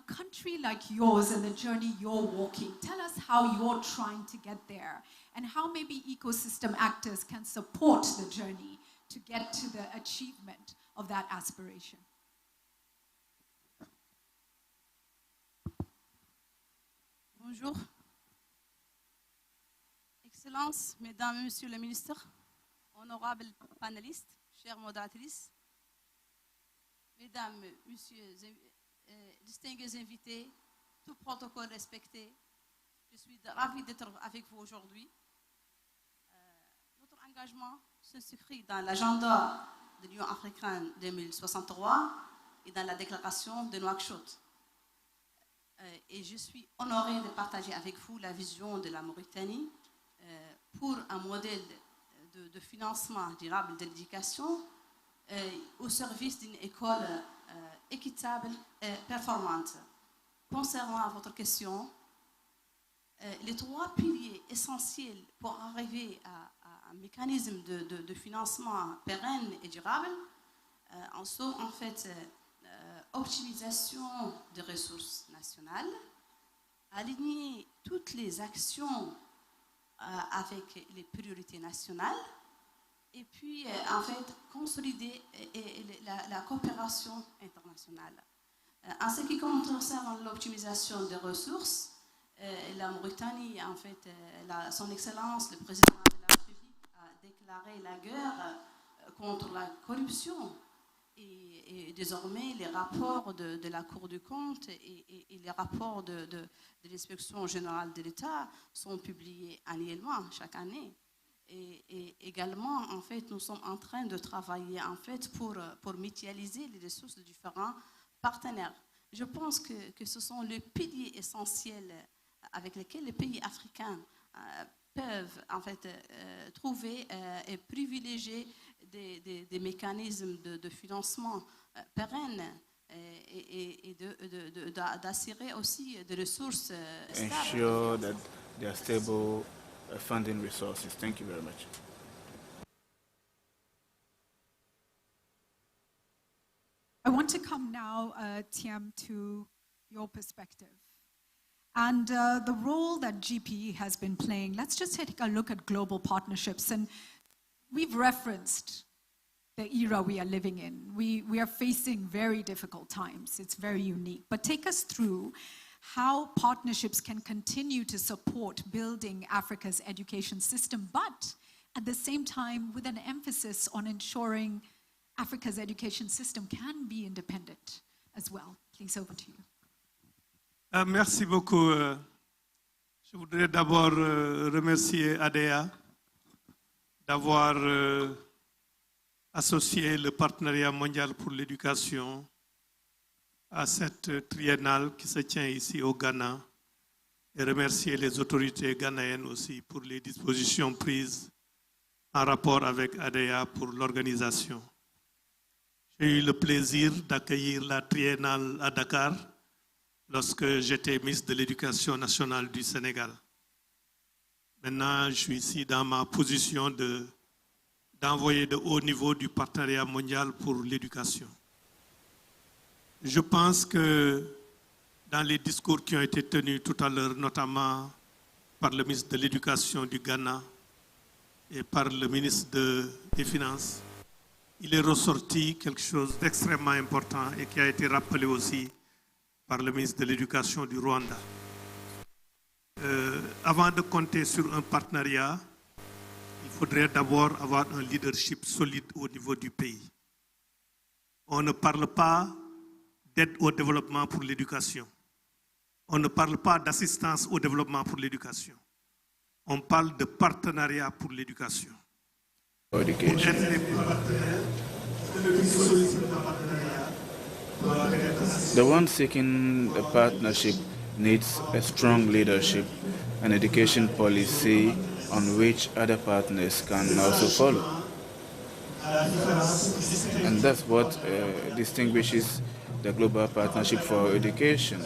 a country like yours and the journey you're walking, tell us how you're trying to get there and how maybe ecosystem actors can support the journey to get to the achievement of that aspiration. Bonjour. Excellences, Mesdames et Messieurs les ministres, honorables panélistes, chères modératrices, Mesdames, Messieurs, distingués invités, tout protocole respecté, je suis ravie d'être avec vous aujourd'hui. Notre engagement s'inscrit dans l'agenda de l'Union africaine 2063 et dans la déclaration de Nouakchott. Et je suis honorée de partager avec vous la vision de la Mauritanie pour un modèle de financement durable de l'éducation au service d'une école équitable et performante. Concernant votre question, les trois piliers essentiels pour arriver à un mécanisme de financement pérenne et durable sont en fait optimisation des ressources nationales, aligner toutes les actions avec les priorités nationales et puis en fait consolider la coopération internationale. En ce qui concerne l'optimisation des ressources, la Mauritanie, en fait, son Excellence, le président de la République, a déclaré la guerre contre la corruption. Et désormais, les rapports de la Cour des comptes et les rapports de l'inspection générale de l'État sont publiés annuellement, chaque année. Et également, en fait, nous sommes en train de travailler en fait, pour mutualiser les ressources de différents partenaires. Je pense que ce sont les piliers essentiels avec lesquels les pays africains peuvent en fait, trouver et privilégier des mécanismes de financement pérennes et d'assurer aussi des ressources stables. Ensure that there are stable funding resources. Thank you very much. I want to come now, Tiam, to your perspective. And the role that GPE has been playing. Let's just take a look at global partnerships. And we've referenced the era we are living in. We are facing very difficult times. It's very unique. But take us through how partnerships can continue to support building Africa's education system, but at the same time with an emphasis on ensuring Africa's education system can be independent as well. Please, over to you. Merci beaucoup. Je voudrais d'abord remercier Adea d'avoir associé le Partenariat mondial pour l'éducation à cette triennale qui se tient ici au Ghana et remercier les autorités ghanéennes aussi pour les dispositions prises en rapport avec Adea pour l'organisation. J'ai eu le plaisir d'accueillir la triennale à Dakar lorsque j'étais ministre de l'Éducation nationale du Sénégal. Maintenant, je suis ici dans ma position d'envoyé de haut niveau du Partenariat mondial pour l'éducation. Je pense que dans les discours qui ont été tenus tout à l'heure, notamment par le ministre de l'Éducation du Ghana et par le ministre des Finances, il est ressorti quelque chose d'extrêmement important et qui a été rappelé aussi par le ministre de l'Éducation du Rwanda. Avant de compter sur un partenariat, il faudrait d'abord avoir un leadership solide au niveau du pays. On ne parle pas d'aide au développement pour l'éducation. On ne parle pas d'assistance au développement pour l'éducation. On parle de partenariat pour l'éducation. The one seeking a partnership needs a strong leadership and education policy on which other partners can also follow. And that's what distinguishes the Global Partnership for Education.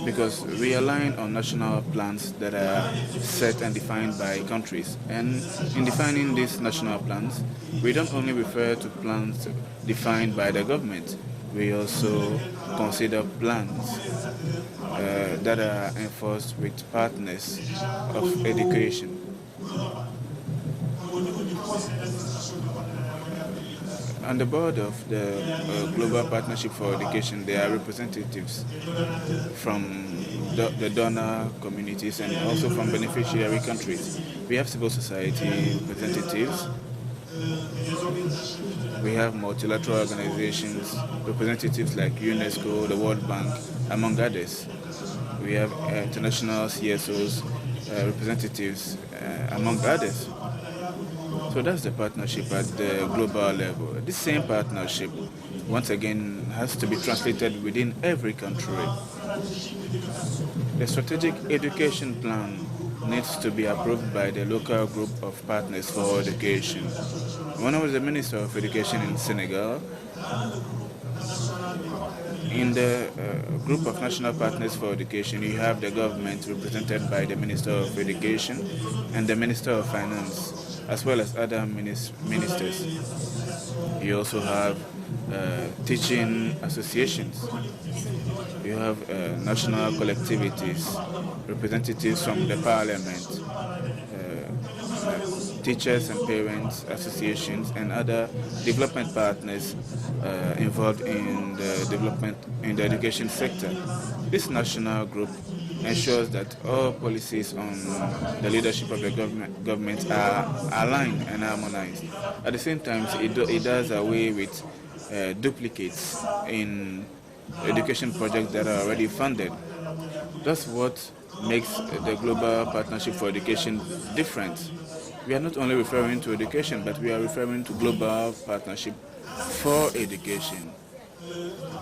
Because we align on national plans that are set and defined by countries. And in defining these national plans, we don't only refer to plans defined by the government. We also consider plans that are enforced with partners of education. On the board of the Global Partnership for Education, there are representatives from the donor communities and also from beneficiary countries. We have civil society representatives. We have multilateral organizations, representatives like UNESCO, the World Bank, among others. We have international CSOs, representatives, among others. So that's the partnership at the global level. This same partnership, once again, has to be translated within every country. The strategic education plan needs to be approved by the local group of partners for education. When I was the Minister of Education in Senegal, in the group of national partners for education, you have the government represented by the Minister of Education and the Minister of Finance, as well as other ministers. You also have teaching associations. You have national collectivities, representatives from the parliament, teachers and parents associations, and other development partners involved in the development in the education sector. This national group ensures that all policies on the leadership of the government are aligned and harmonized. At the same time, it does away with duplicates in education projects that are already funded. That's what makes the Global Partnership for Education different. We are not only referring to education, but we are referring to Global Partnership for Education.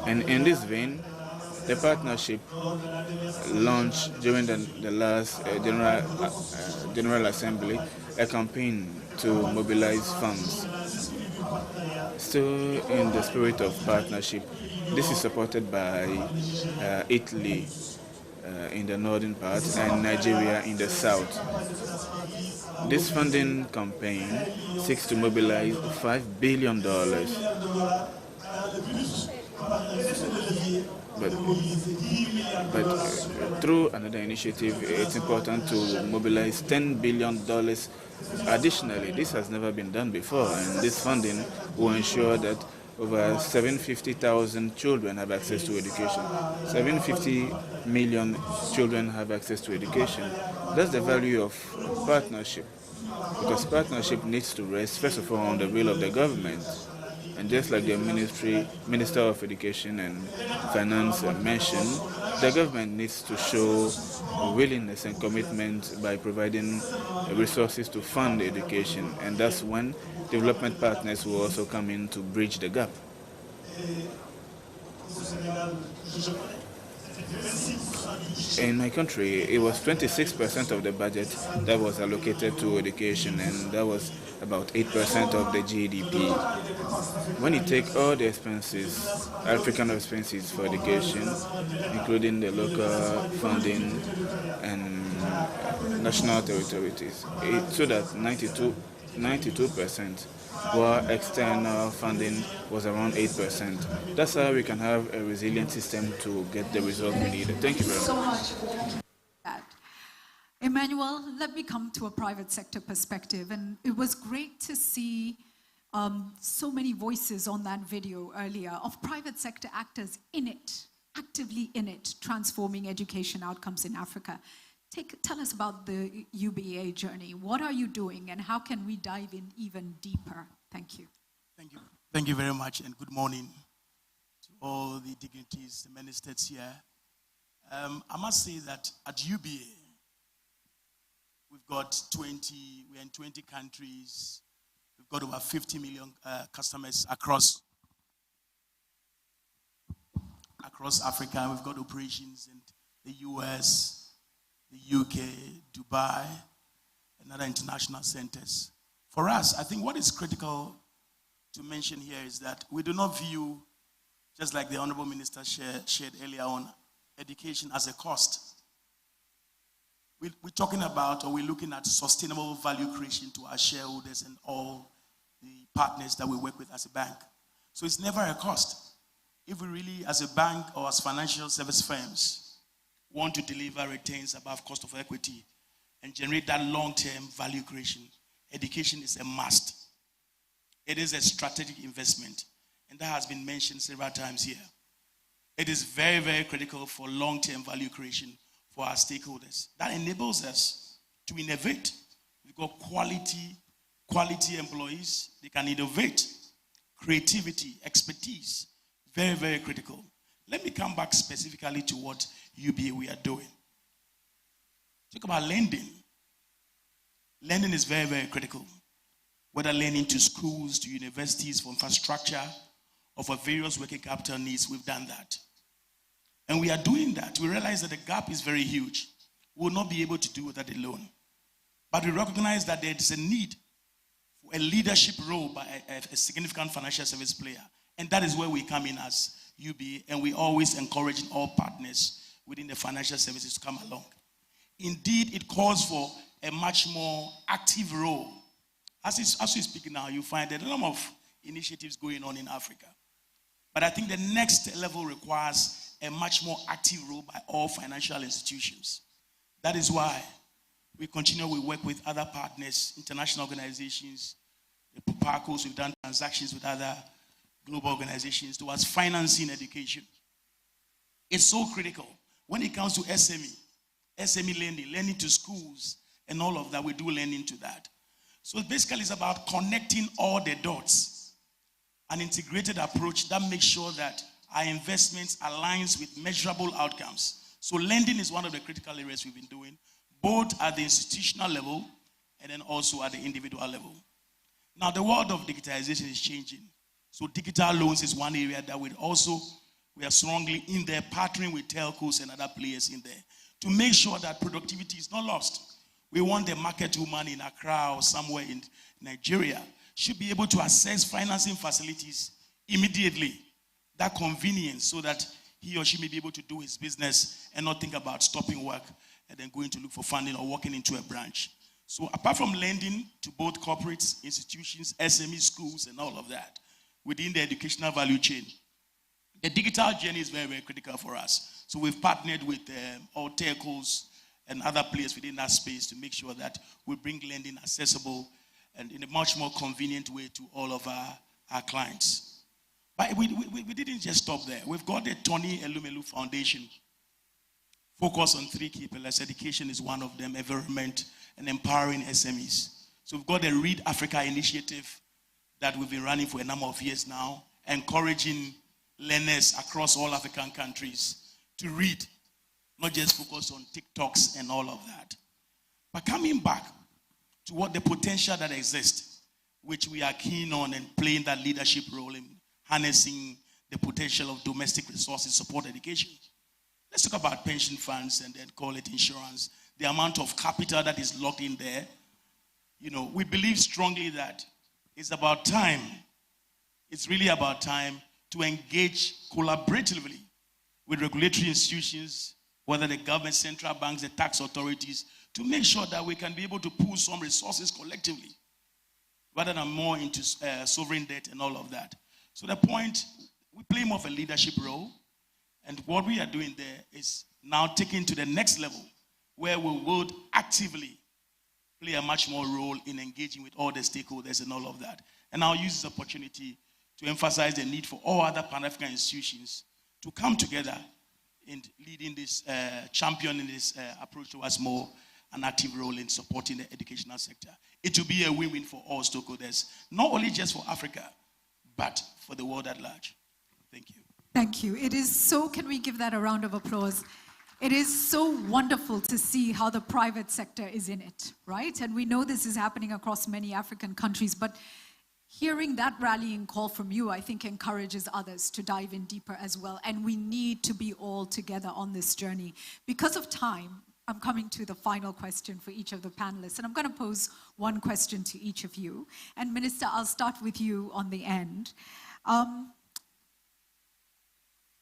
And in this vein, the partnership launched during the last General Assembly a campaign to mobilize funds. Still in the spirit of partnership, this is supported by Italy in the northern part and Nigeria in the south. This funding campaign seeks to mobilize $5 billion. But through another initiative, it's important to mobilize $10 billion additionally. This has never been done before, and this funding will ensure that over 750,000 children have access to education. 750 million children have access to education. That's the value of partnership, because partnership needs to rest, first of all, on the will of the government. And just like the Minister of Education and Finance mentioned, the government needs to show willingness and commitment by providing resources to fund education. And that's when development partners will also come in to bridge the gap. In my country, it was 26% of the budget that was allocated to education, and that was about 8% of the GDP. When you take all the expenses, African expenses for education, including the local funding and national territories, it stood at 92%, while external funding was around 8%. That's how we can have a resilient system to get the result we need. Thank you very much. So much. Emmanuel, let me come to a private sector perspective. And it was great to see so many voices on that video earlier of private sector actors in it, actively in it, transforming education outcomes in Africa. Tell us about the UBA journey. What are you doing, and how can we dive in even deeper? Thank you. Thank you. Thank you very much, and good morning to all the dignitaries, the ministers here. I must say that at UBA, we've got we're in 20 countries. We've got over 50 million customers across Africa. We've got operations in the US, the UK, Dubai, and other international centers. For us, I think what is critical to mention here is that we do not view, just like the Honorable Minister shared earlier on, education as a cost. We're talking about, or we're looking at sustainable value creation to our shareholders and all the partners that we work with as a bank. So it's never a cost. if we really, as a bank or as financial service firms, want to deliver returns above cost of equity and generate that long-term value creation, education is a must. It is a strategic investment, and that has been mentioned several times here. It is very, very critical for long-term value creation for our stakeholders. That enables us to innovate. We've got quality employees. They can innovate. Creativity, expertise, very, very critical. Let me come back specifically to what UBA we are doing. Talk about lending. Lending is very, very critical. Whether lending to schools, to universities, for infrastructure, or for various working capital needs, we've done that. And we are doing that. We realize that the gap is very huge. We will not be able to do that alone. But we recognize that there is a need for a leadership role by a significant financial service player. And that is where we come in as UBA, and we always encourage all partners within the financial services to come along. Indeed, it calls for a much more active role. As we speak now, you find that a lot of initiatives going on in Africa. But I think the next level requires a much more active role by all financial institutions. That is why we work with other partners, international organizations, the PACOs. We've done transactions with other global organizations towards financing education. It's so critical. When it comes to SME lending to schools, and all of that, we do lending to that. So basically it's about connecting all the dots, an integrated approach that makes sure that our investments aligns with measurable outcomes. So lending is one of the critical areas we've been doing, both at the institutional level and then also at the individual level. Now the world of digitization is changing. So digital loans is one area that we are strongly in there, partnering with telcos and other players in there to make sure that productivity is not lost. We want the market woman in Accra or somewhere in Nigeria should be able to access financing facilities immediately. That convenience, so that he or she may be able to do his business and not think about stopping work and then going to look for funding or walking into a branch. So apart from lending to both corporates, institutions, SME schools, and all of that, within the educational value chain, the digital journey is very, very critical for us. So we've partnered with all telcos and other players within that space to make sure that we bring lending accessible and in a much more convenient way to all of our clients. But we didn't just stop there. We've got the Tony Elumelu Foundation, focused on 3 key pillars. Education is one of them, environment, and empowering SMEs. So we've got the Read Africa initiative that we've been running for a number of years now, encouraging learners across all African countries to read, not just focus on TikToks and all of that. But coming back to what the potential that exists, which we are keen on and playing that leadership role in harnessing the potential of domestic resources, support education. Let's talk about pension funds and then call it insurance. The amount of capital that is locked in there. We believe strongly that it's about time. It's really about time to engage collaboratively with regulatory institutions, whether the government, central banks, the tax authorities, to make sure that we can be able to pool some resources collectively, rather than more into sovereign debt and all of that. So the point, we play more of a leadership role, and what we are doing there is now taking to the next level, where we would actively play a much more role in engaging with all the stakeholders and all of that. And I'll use this opportunity to emphasize the need for all other Pan-African institutions to come together in leading this, championing this approach towards more an active role in supporting the educational sector. It will be a win-win for all stakeholders, not only just for Africa, but for the world at large. Thank you. Thank you. It is so, can we give that a round of applause? It is so wonderful to see how the private sector is in it, right? And we know this is happening across many African countries, but hearing that rallying call from you, I think, encourages others to dive in deeper as well. And we need to be all together on this journey. Because of time, I'm coming to the final question for each of the panelists, and I'm going to pose one question to each of you. And Minister, I'll start with you on the end.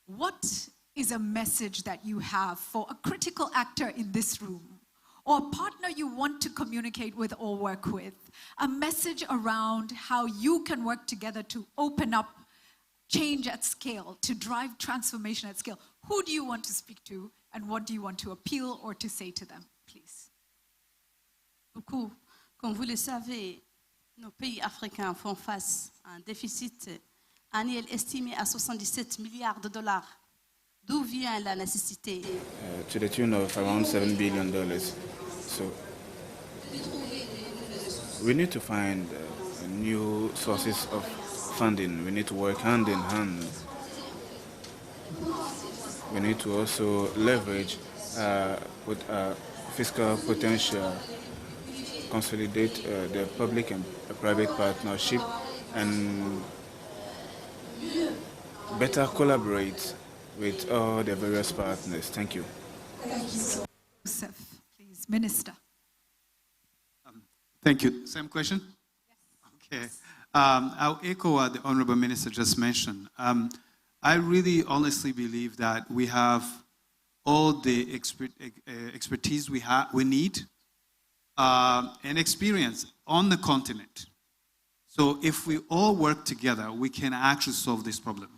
What is a message that you have for a critical actor in this room, or a partner you want to communicate with or work with? A message around how you can work together to open up change at scale, to drive transformation at scale, who do you want to speak to and what do you want to appeal or to say to them, please? Beaucoup. Comme vous le savez, nos pays africains font face à un déficit annuel estimé à 77 milliards de dollars. D'où vient la nécessité? To the tune of around $7 billion. So we need to find new sources of funding. We need to work hand in hand. We need to also leverage with fiscal potential, consolidate the public and private partnership, and better collaborate with all the various partners. Thank you. Joseph, please, Minister. Thank you. Same question? Yes. Okay. I'll echo what the Honorable Minister just mentioned. I really honestly believe that we have all the expertise we need and experience on the continent. So if we all work together, we can actually solve this problem.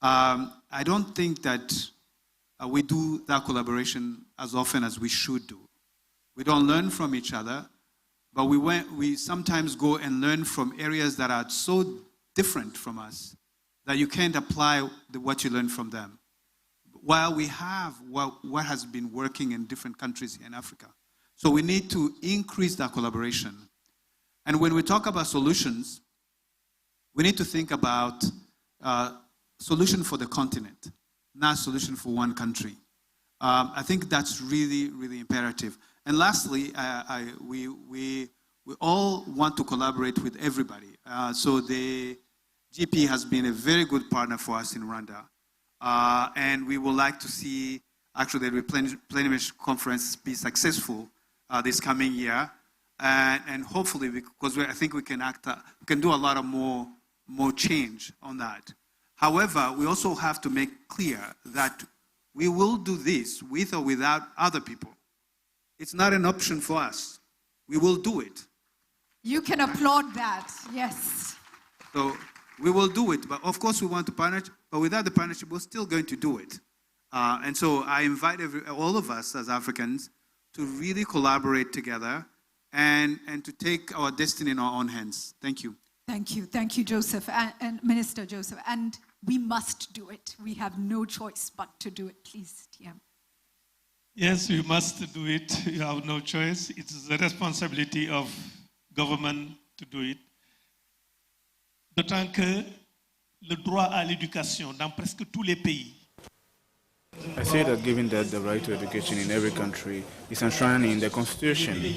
I don't think that we do that collaboration as often as we should do. We don't learn from each other, but we sometimes go and learn from areas that are so different from us that you can't apply what you learn from them. While we have what has been working in different countries in Africa. So we need to increase that collaboration. And when we talk about solutions, we need to think about solution for the continent, not solution for one country. I think that's really, really imperative. And lastly, we all want to collaborate with everybody. So the GP has been a very good partner for us in Rwanda. And we would like to see actually the replenishment conference be successful this coming year. And hopefully, because I think we can do a lot of more change on that. However, we also have to make clear that we will do this with or without other people. It's not an option for us. We will do it. You can applaud that, yes. So we will do it, but of course we want to partner, but without the partnership, we're still going to do it. And so I invite all of us as Africans to really collaborate together and to take our destiny in our own hands. Thank you. Thank you, Joseph, and Minister Joseph. And we must do it. We have no choice but to do it. Please, TM. Yes, we must do it. You have no choice. It is the responsibility of government to do it. D'autant que le droit à l'éducation dans presque tous les pays. I say that given that the right to education in every country is enshrined in the Constitution,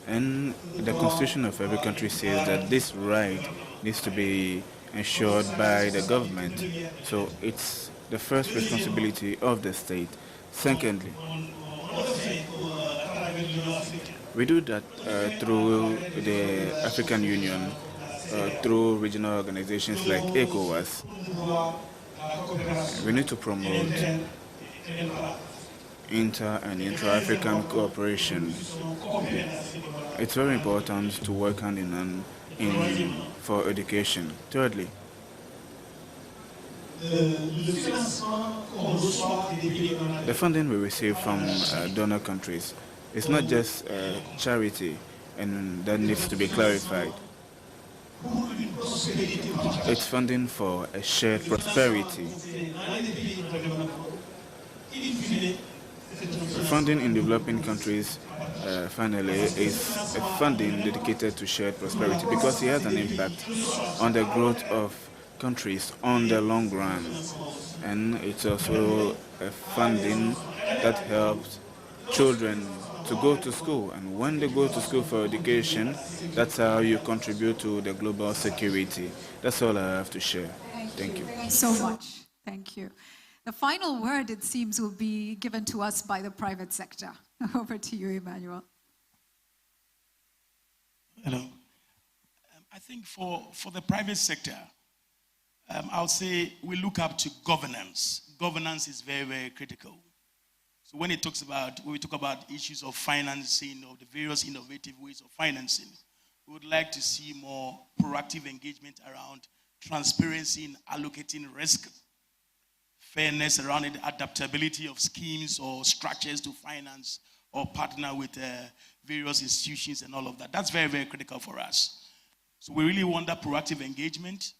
and the Constitution of every country says that this right needs to be ensured by the government. So it's the first responsibility of the state. Secondly, we do that through the African Union, through regional organizations like ECOWAS. We need to promote inter- and intra-African cooperation. It's very important to work hand in hand for education. Thirdly, the funding we receive from donor countries is not just charity, and that needs to be clarified. It's funding for a shared prosperity. Funding in developing countries, finally, is a funding dedicated to shared prosperity because it has an impact on the growth of countries on the long run. And it's also a funding that helps children to go to school. And when they go to school for education, that's how you contribute to the global security. That's all I have to share. Thank you. Thank you so much. Thank you. The final word, it seems, will be given to us by the private sector. Over to you, Emmanuel. Hello. I think for the private sector, I'll say we look up to governance. Governance is very, very critical. So when we talk about issues of financing or the various innovative ways of financing, we would like to see more proactive engagement around transparency in allocating risk, fairness around it, adaptability of schemes or structures to finance or partner with various institutions and all of that. That's very, very critical for us. So we really want that proactive engagement.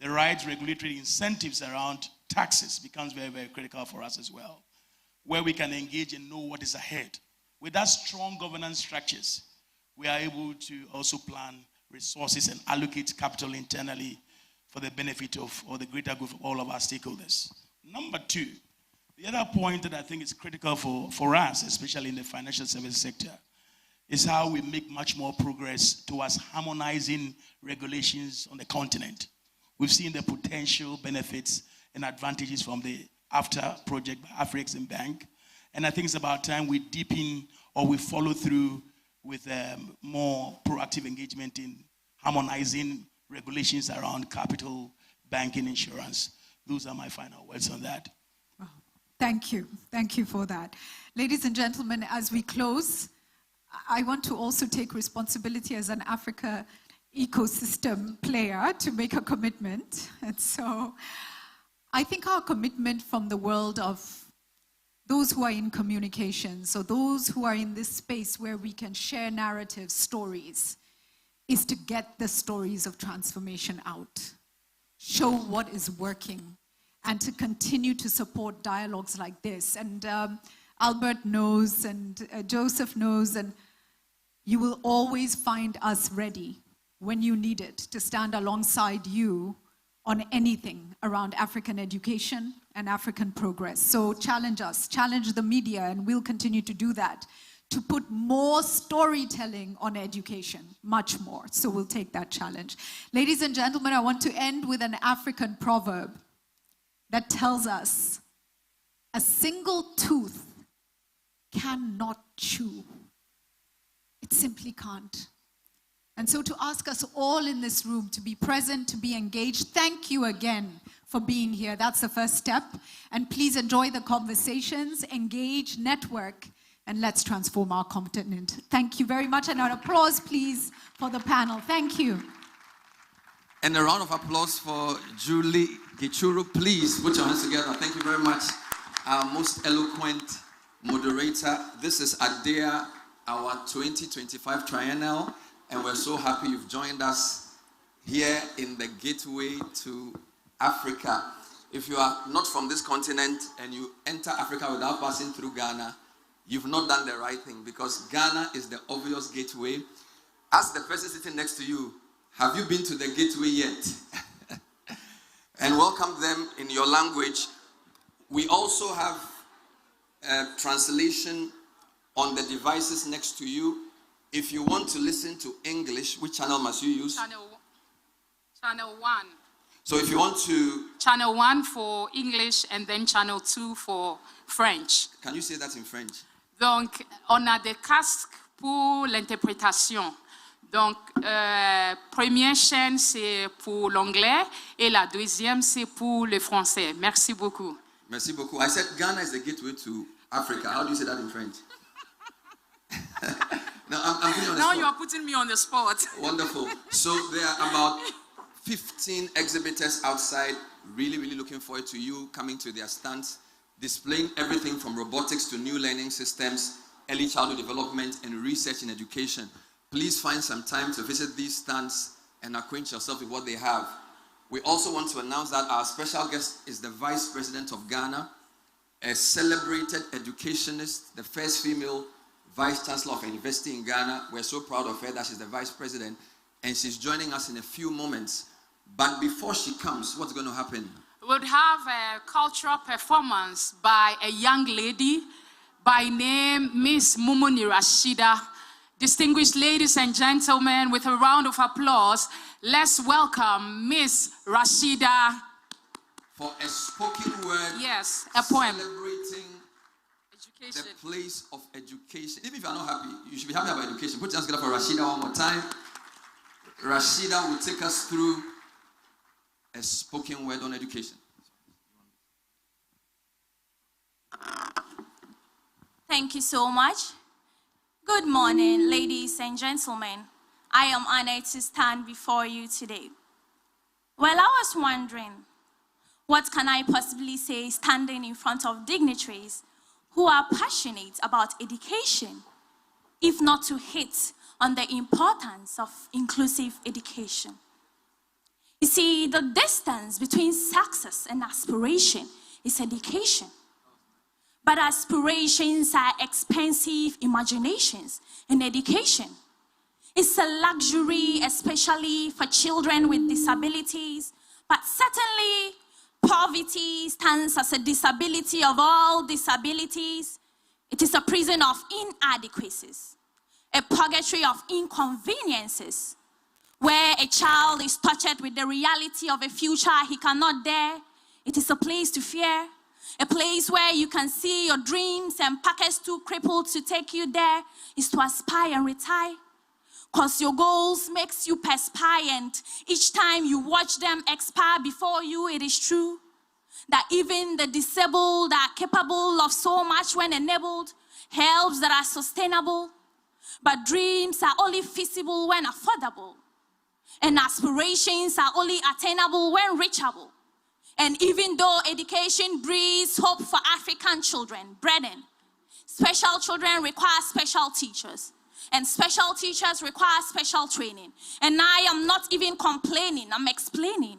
The right regulatory incentives around taxes becomes very, very critical for us as well, where we can engage and know what is ahead. With that strong governance structures, we are able to also plan resources and allocate capital internally for the benefit of, or the greater good of all of our stakeholders. Number two, the other point that I think is critical for us, especially in the financial services sector, is how we make much more progress towards harmonizing regulations on the continent. We've seen the potential benefits and advantages from the AFTA project by Afrexim Bank. And I think it's about time we deepen or we follow through with more proactive engagement in harmonizing regulations around capital, banking, insurance. Those are my final words on that. Wow. Thank you. Thank you for that. Ladies and gentlemen, as we close, I want to also take responsibility as an Africa ecosystem player to make a commitment. And so I think our commitment from the world of those who are in communications or those who are in this space where we can share narratives, stories, is to get the stories of transformation out, show what is working, and to continue to support dialogues like this. And Albert knows, and Joseph knows, and you will always find us ready when you need it to stand alongside you on anything around African education and African progress. So challenge us, challenge the media, and we'll continue to do that, to put more storytelling on education, much more. So we'll take that challenge. Ladies and gentlemen, I want to end with an African proverb that tells us, a single tooth cannot chew. It simply can't. And so to ask us all in this room to be present, to be engaged, thank you again for being here. That's the first step. And please enjoy the conversations, engage, network, and let's transform our continent. Thank you very much. And an applause, please, for the panel. Thank you. And a round of applause for Julie Gichuru. Please put your hands together. Thank you very much. Our most eloquent moderator. This is Adea, our 2025 Triennale. And we're so happy you've joined us here in the gateway to Africa. If you are not from this continent and you enter Africa without passing through Ghana, you've not done the right thing, because Ghana is the obvious gateway. Ask the person sitting next to you, have you been to the gateway yet? And welcome them in your language. We also have a translation on the devices next to you. If you want to listen to English, which channel must you use? Channel 1. So if you want to... Channel 1 for English and then channel 2 for French. Can you say that in French? Donc, on a des casques pour l'interprétation. Donc, première chaîne, c'est pour l'anglais et la deuxième, c'est pour le français. Merci beaucoup. Merci beaucoup. I said Ghana is the gateway to Africa. How do you say that in French? No, I'm putting you on the Now spot. you are putting me on the spot. Wonderful. So there are about 15 exhibitors outside, really, really looking forward to you coming to their stands, displaying everything from robotics to new learning systems, early childhood development, and research in education. Please find some time to visit these stands and acquaint yourself with what they have. We also want to announce that our special guest is the Vice President of Ghana, a celebrated educationist, the first female Vice Chancellor of a university in Ghana. We're so proud of her that she's the Vice President, and she's joining us in a few moments. But before she comes, what's going to happen? We'll have a cultural performance by a young lady by name Miss Mumuni Rashida. Distinguished ladies and gentlemen, with a round of applause, let's welcome Miss Rashida. For a spoken word, yes, a poem. Celebrating Education. the place of education. Even if you're not happy, you should be happy about education. Put your hands together for Rashida one more time. Rashida will take us through a spoken word on education. Thank you so much. Good morning, ladies and gentlemen. I am honored to stand before you today. Well, I was wondering, what can I possibly say standing in front of dignitaries who are passionate about education, if not to hit on the importance of inclusive education? You see, the distance between success and aspiration is education. But aspirations are expensive imaginations, and education is a luxury, especially for children with disabilities. But certainly, poverty stands as a disability of all disabilities. It is a prison of inadequacies, a purgatory of inconveniences, where a child is tortured with the reality of a future he cannot dare. It is a place to fear, a place where you can see your dreams and packets too crippled to take you there, is to aspire and retire. Because your goals makes you perspire, and each time you watch them expire before you, it is true that even the disabled are capable of so much when enabled, helps that are sustainable, but dreams are only feasible when affordable, and aspirations are only attainable when reachable. And even though education breeds hope for African children, brethren, special children require special teachers, and special teachers require special training. And I am not even complaining, I'm explaining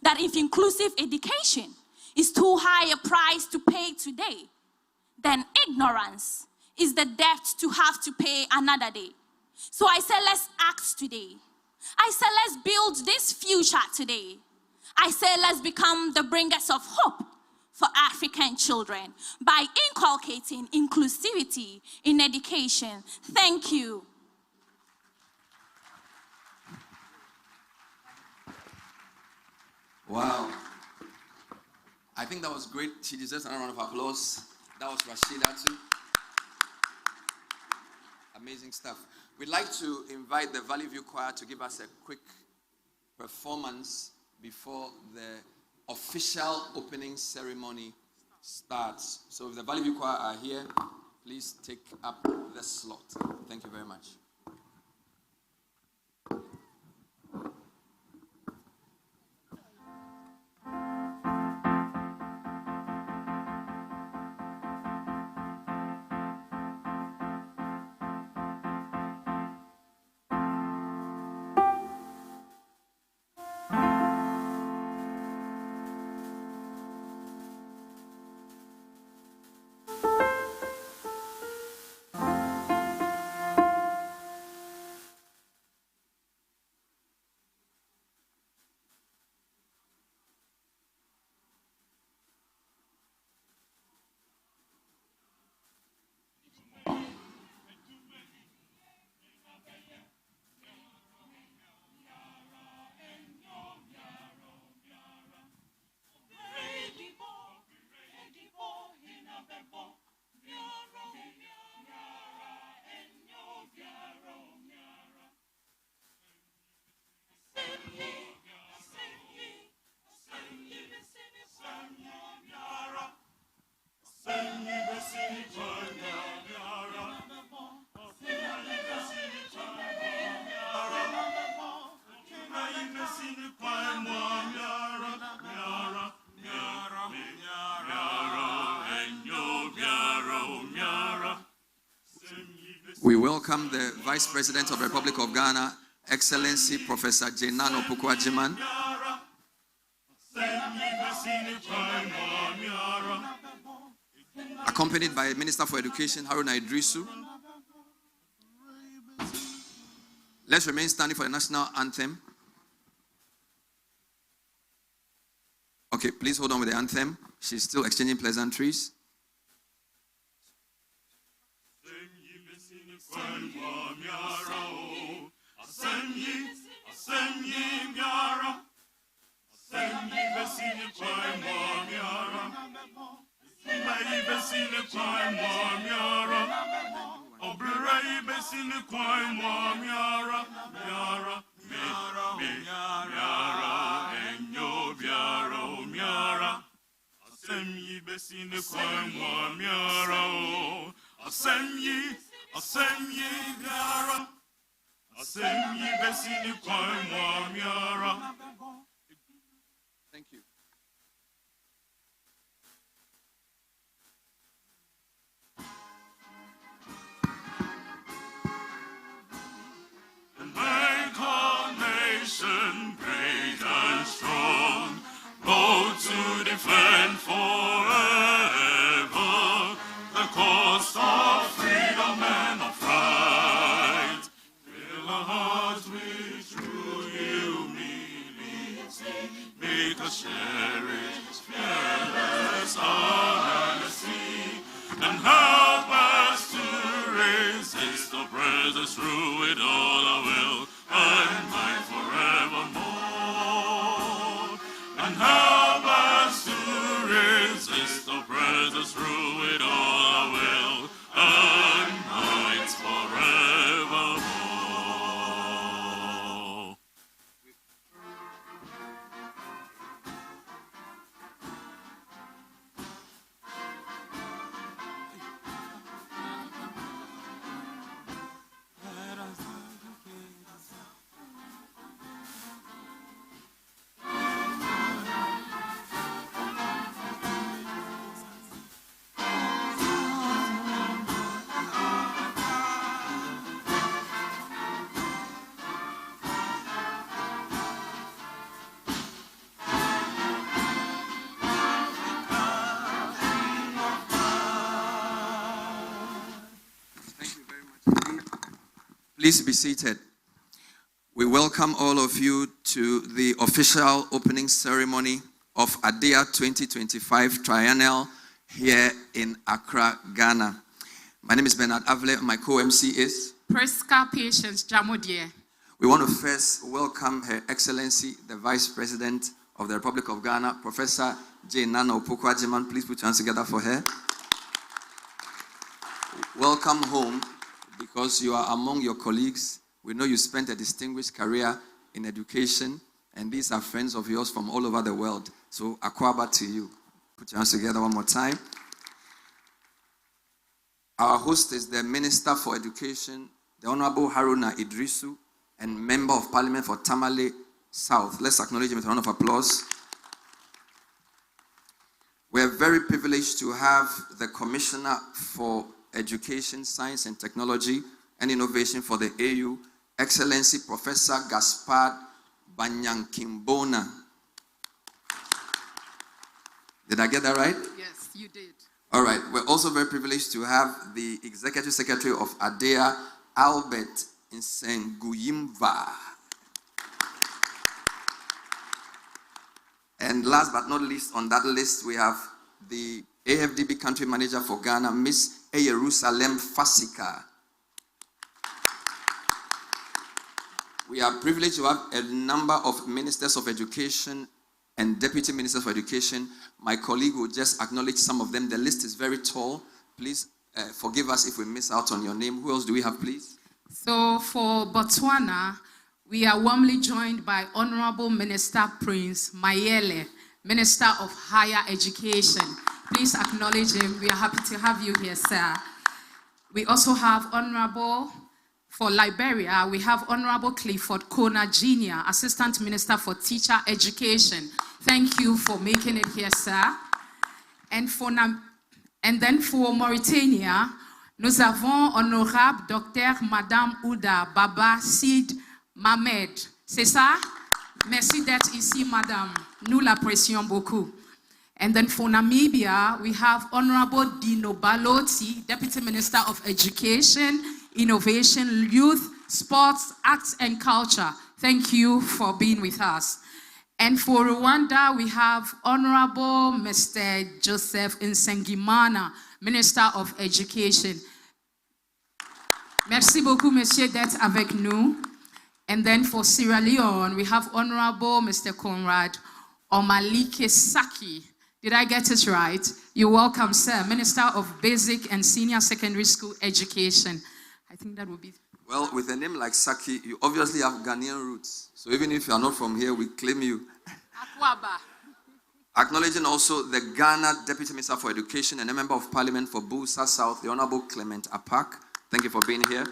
that if inclusive education is too high a price to pay today, then ignorance is the debt to have to pay another day. So I say, let's act today. I say, let's build this future today. I say, let's become the bringers of hope for African children by inculcating inclusivity in education. Thank you. Wow. I think that was great. She deserves a round of applause. That was Rashida too. Amazing stuff. We'd like to invite the Valley View Choir to give us a quick performance before the official opening ceremony starts. So if the Valley View Choir are here, please take up the slot. Thank you very much. We welcome the Vice President of the Republic of Ghana, Excellency Professor Jenano Pukwajiman. Accompanied by Minister for Education, Haruna Idrisu. Let's remain standing for the national anthem. Okay, please hold on with the anthem. She's still exchanging pleasantries. nation great and strong, bold to defend forever the cause of freedom and of right. Fill our hearts with true humility, make us cherish fearless honesty, and help us to resist oppressors through it all our will and might forevermore. And help us to resist oppressors through it all our will and might forevermore. Please be seated. We welcome all of you to the official opening ceremony of Adea 2025 Triennale here in Accra, Ghana. My name is Bernard Avle. My co-MC is Priska Patience Jamodie. We want to first welcome Her Excellency, the Vice President of the Republic of Ghana, Professor J. Nana Opoku-Agyeman. Please put your hands together for her. Welcome home, because you are among your colleagues. We know you spent a distinguished career in education, and these are friends of yours from all over the world. So, akwaba to you. Put your hands together one more time. Our host is the Minister for Education, the Honorable Haruna Idrisu, and Member of Parliament for Tamale South. Let's acknowledge him with a round of applause. We're very privileged to have the Commissioner for Education, Science and Technology and Innovation for the AU, Excellency Professor Gaspard Banyankimbona. Did I get that right? Yes, you did. All right. We're also very privileged to have the Executive Secretary of Adea, Albert Nsenguyimva. And last but not least on that list, we have the AFDB Country Manager for Ghana, Miss Jerusalem Fasika. We are privileged to have a number of Ministers of Education and Deputy Ministers for Education. My colleague will just acknowledge some of them. The list is very tall. Please forgive us if we miss out on your name. Who else do we have, please? So for Botswana, we are warmly joined by Honorable Minister Prince Mayele, Minister of Higher Education. Please acknowledge him. We are happy to have you here, sir. We also have Honorable, for Liberia, we have Honorable Clifford Kona Jr., Assistant Minister for Teacher Education. Thank you for making it here, sir. And then for Mauritania, nous avons Honorable Dr. Madame Ouda Baba Sid Mamed. C'est ça? Merci d'être ici, Madame. Nous l'apprécions beaucoup. And then for Namibia, we have Honorable Dino Baloti, Deputy Minister of Education, Innovation, Youth, Sports, Arts and Culture. Thank you for being with us. And for Rwanda, we have Honorable Mr. Joseph Nsengimana, Minister of Education. Merci beaucoup, Monsieur, d'être avec nous. And then for Sierra Leone, we have Honorable Mr. Conrad Omalike Saki. Did I get it right? You're welcome, sir. Minister of Basic and Senior Secondary School Education. I think that would be... Well, with a name like Saki, you obviously have Ghanaian roots. So even if you are not from here, we claim you. Akwaba. Acknowledging also the Ghana Deputy Minister for Education and a Member of Parliament for Busa South, the Honorable Clement Apak. Thank you for being here.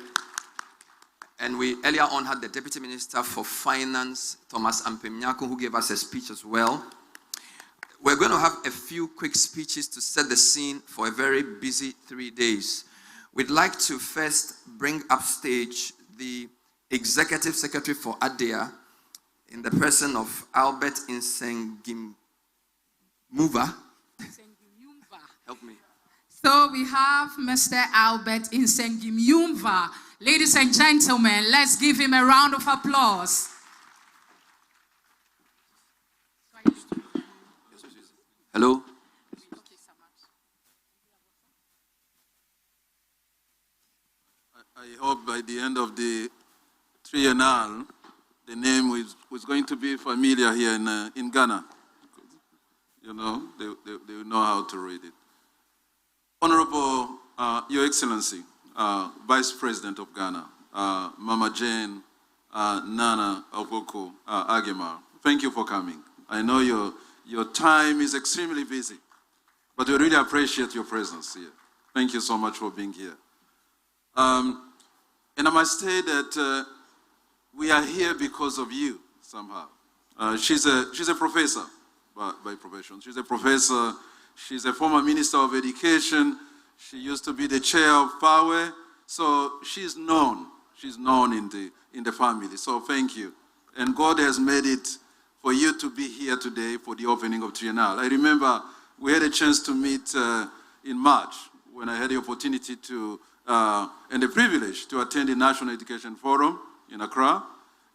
And we earlier on had the Deputy Minister for Finance, Thomas Ampemnyako, who gave us a speech as well. We're going to have a few quick speeches to set the scene for a very busy 3 days. We'd like to first bring upstage the Executive Secretary for Adea, in the person of Albert Insengimmuva. Help me. So we have Mr. Albert Insengimmuva. Ladies and gentlemen, let's give him a round of applause. Hello. I hope by the end of the Triennale, the name was going to be familiar here in Ghana. You know, they will know how to read it. Honorable, Your Excellency, Vice President of Ghana, Mama Jane Nana Oboko Agemar, thank you for coming. I know your time is extremely busy, but we really appreciate your presence here. Thank you so much for being here. And I must say that we are here because of you, somehow. She's a professor by profession. She's a professor. She's a former Minister of Education. She used to be the chair of POWER. So she's known. She's known in the family. So thank you. And God has made it for you to be here today for the opening of Triennale. I remember we had a chance to meet in March when I had the opportunity to and the privilege to attend the National Education Forum in Accra.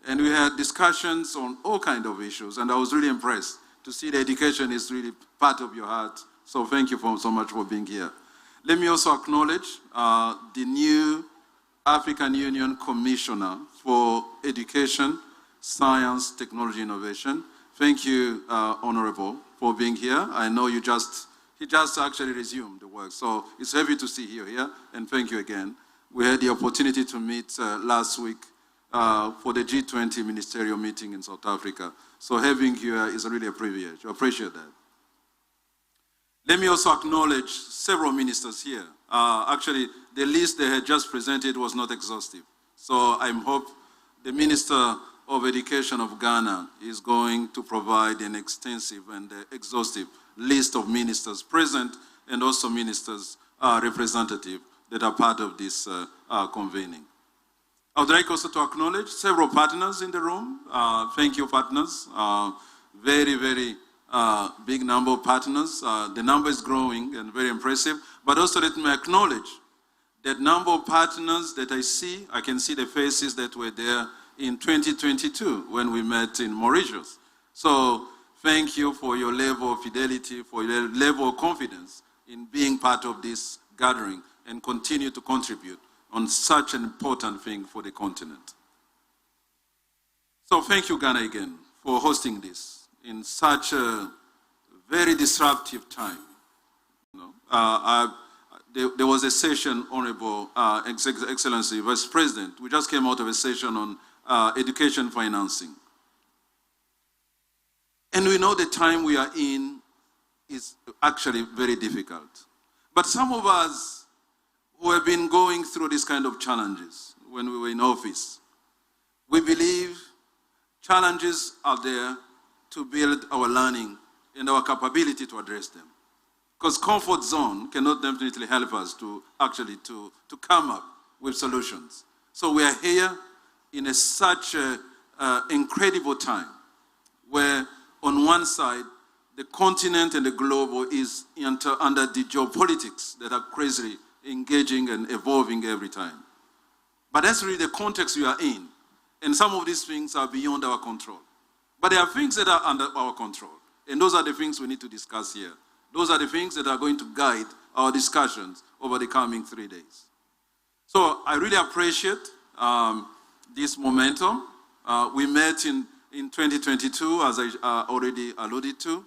And we had discussions on all kinds of issues. And I was really impressed to see the education is really part of your heart. So thank you so much for being here. Let me also acknowledge the new African Union Commissioner for Education, Science, Technology, Innovation. Thank you, Honorable, for being here. I know he just actually resumed the work. So it's happy to see you here, and thank you again. We had the opportunity to meet last week for the G20 ministerial meeting in South Africa. So having you here is really a privilege. I appreciate that. Let me also acknowledge several ministers here. Actually, the list they had just presented was not exhaustive. So I hope the Minister of Education of Ghana is going to provide an extensive and exhaustive list of ministers present and also ministers representative that are part of this convening. I would like also to acknowledge several partners in the room. Thank you, partners. Very, very big number of partners. The number is growing and very impressive. But also let me acknowledge that number of partners that I see. I can see the faces that were there in 2022 when we met in Mauritius. So thank you for your level of fidelity, for your level of confidence in being part of this gathering and continue to contribute on such an important thing for the continent. So thank you, Ghana, again, for hosting this in such a very disruptive time. You know, there was a session, Honorable Excellency, Vice President. We just came out of a session on education financing. And we know the time we are in is actually very difficult. But some of us who have been going through these kind of challenges when we were in office, we believe challenges are there to build our learning and our capability to address them. Because comfort zone cannot definitely help us to actually to come up with solutions. So we are here in such an incredible time where on one side, the continent and the globe is under the geopolitics that are crazily engaging and evolving every time. But that's really the context we are in. And some of these things are beyond our control. But there are things that are under our control. And those are the things we need to discuss here. Those are the things that are going to guide our discussions over the coming 3 days. So I really appreciate this momentum. We met in 2022, as I already alluded to.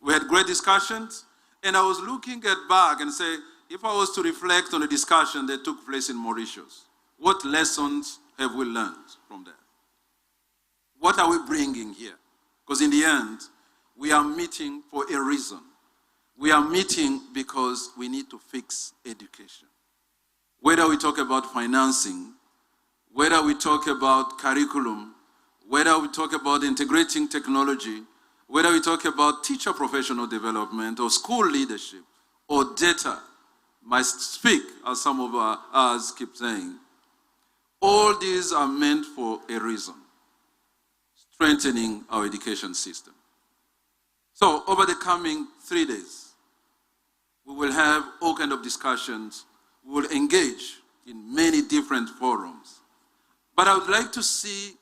We had great discussions. And I was looking back and say, if I was to reflect on the discussion that took place in Mauritius, what lessons have we learned from that? What are we bringing here? Because in the end, we are meeting for a reason. We are meeting because we need to fix education. Whether we talk about financing, whether we talk about curriculum, whether we talk about integrating technology, whether we talk about teacher professional development or school leadership or data, must speak, as some of us keep saying. All these are meant for a reason. strengthening our education system. So over the coming 3 days, we will have all kinds of discussions. We will engage in many different forums. But I would like to see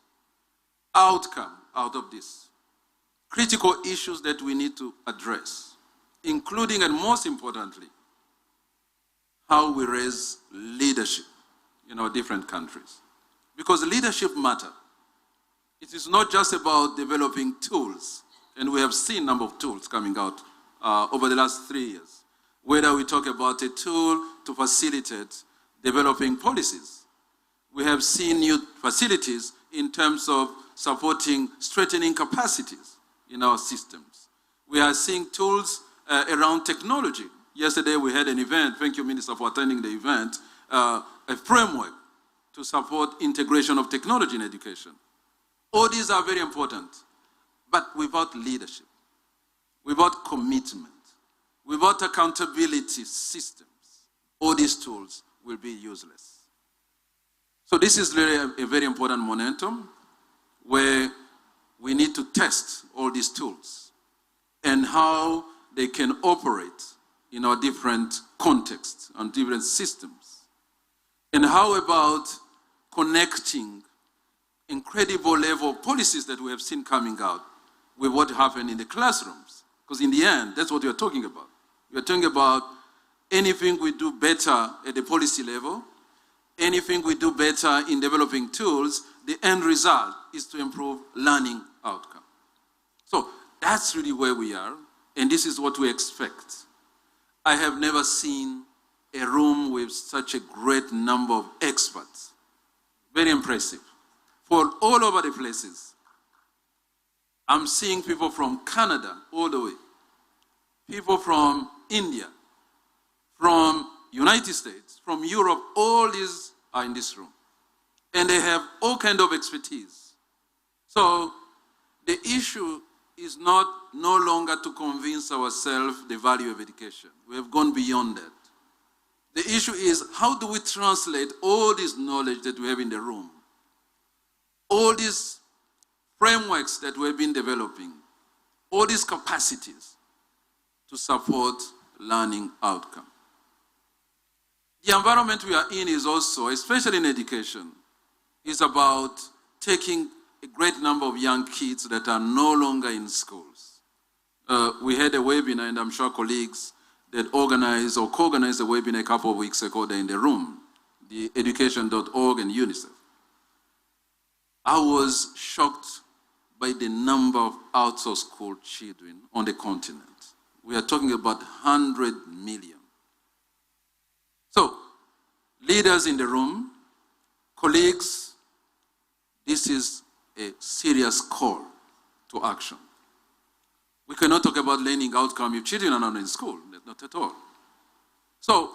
outcome out of this. Critical issues that we need to address, including and most importantly, how we raise leadership in our different countries. Because leadership matters. It is not just about developing tools, and we have seen a number of tools coming out over the last 3 years. Whether we talk about a tool to facilitate developing policies, we have seen new facilities in terms of supporting, strengthening capacities in our systems. We are seeing tools around technology. Yesterday we had an event, thank you Minister for attending the event, a framework to support integration of technology in education. All these are very important, but without leadership, without commitment, without accountability systems, all these tools will be useless. So this is really a very important momentum where we need to test all these tools and how they can operate in our different contexts and different systems. And how about connecting incredible level policies that we have seen coming out with what happened in the classrooms? Because in the end, that's what we are talking about. We are talking about anything we do better at the policy level, anything we do better in developing tools, the end result is to improve learning outcome. So that's really where we are, and this is what we expect. I have never seen a room with such a great number of experts. Very impressive. For all over the places. I'm seeing people from Canada all the way, people from India, from United States, from Europe, all these are in this room. And they have all kinds of expertise. So the issue is no longer to convince ourselves the value of education. We have gone beyond that. The issue is how do we translate all this knowledge that we have in the room, all these frameworks that we've been developing, all these capacities to support learning outcome. The environment we are in is also, especially in education, is about taking a great number of young kids that are no longer in schools. We had a webinar, and I'm sure colleagues that organized or co-organized a webinar a couple of weeks ago, they're in the room, the education.org and UNICEF. I was shocked by the number of out-of school children on the continent. We are talking about 100 million. So, leaders in the room, colleagues, this is a serious call to action. We cannot talk about learning outcome if children are not in school, not at all. So,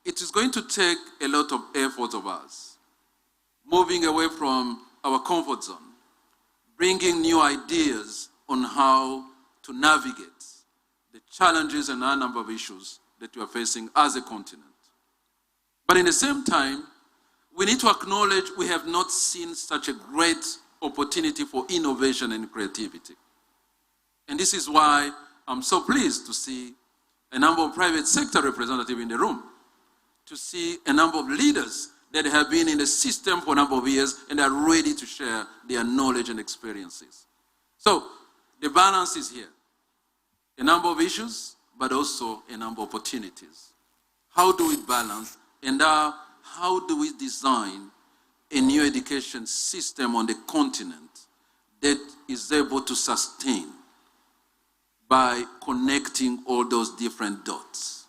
it is going to take a lot of effort of us, moving away from our comfort zone, bringing new ideas on how to navigate the challenges and a number of issues that we are facing as a continent. But in the same time, we need to acknowledge we have not seen such a great opportunity for innovation and creativity. And this is why I'm so pleased to see a number of private sector representatives in the room, to see a number of leaders that have been in the system for a number of years and are ready to share their knowledge and experiences. So the balance is here. A number of issues, but also a number of opportunities. How do we balance, and how do we design a new education system on the continent that is able to sustain by connecting all those different dots?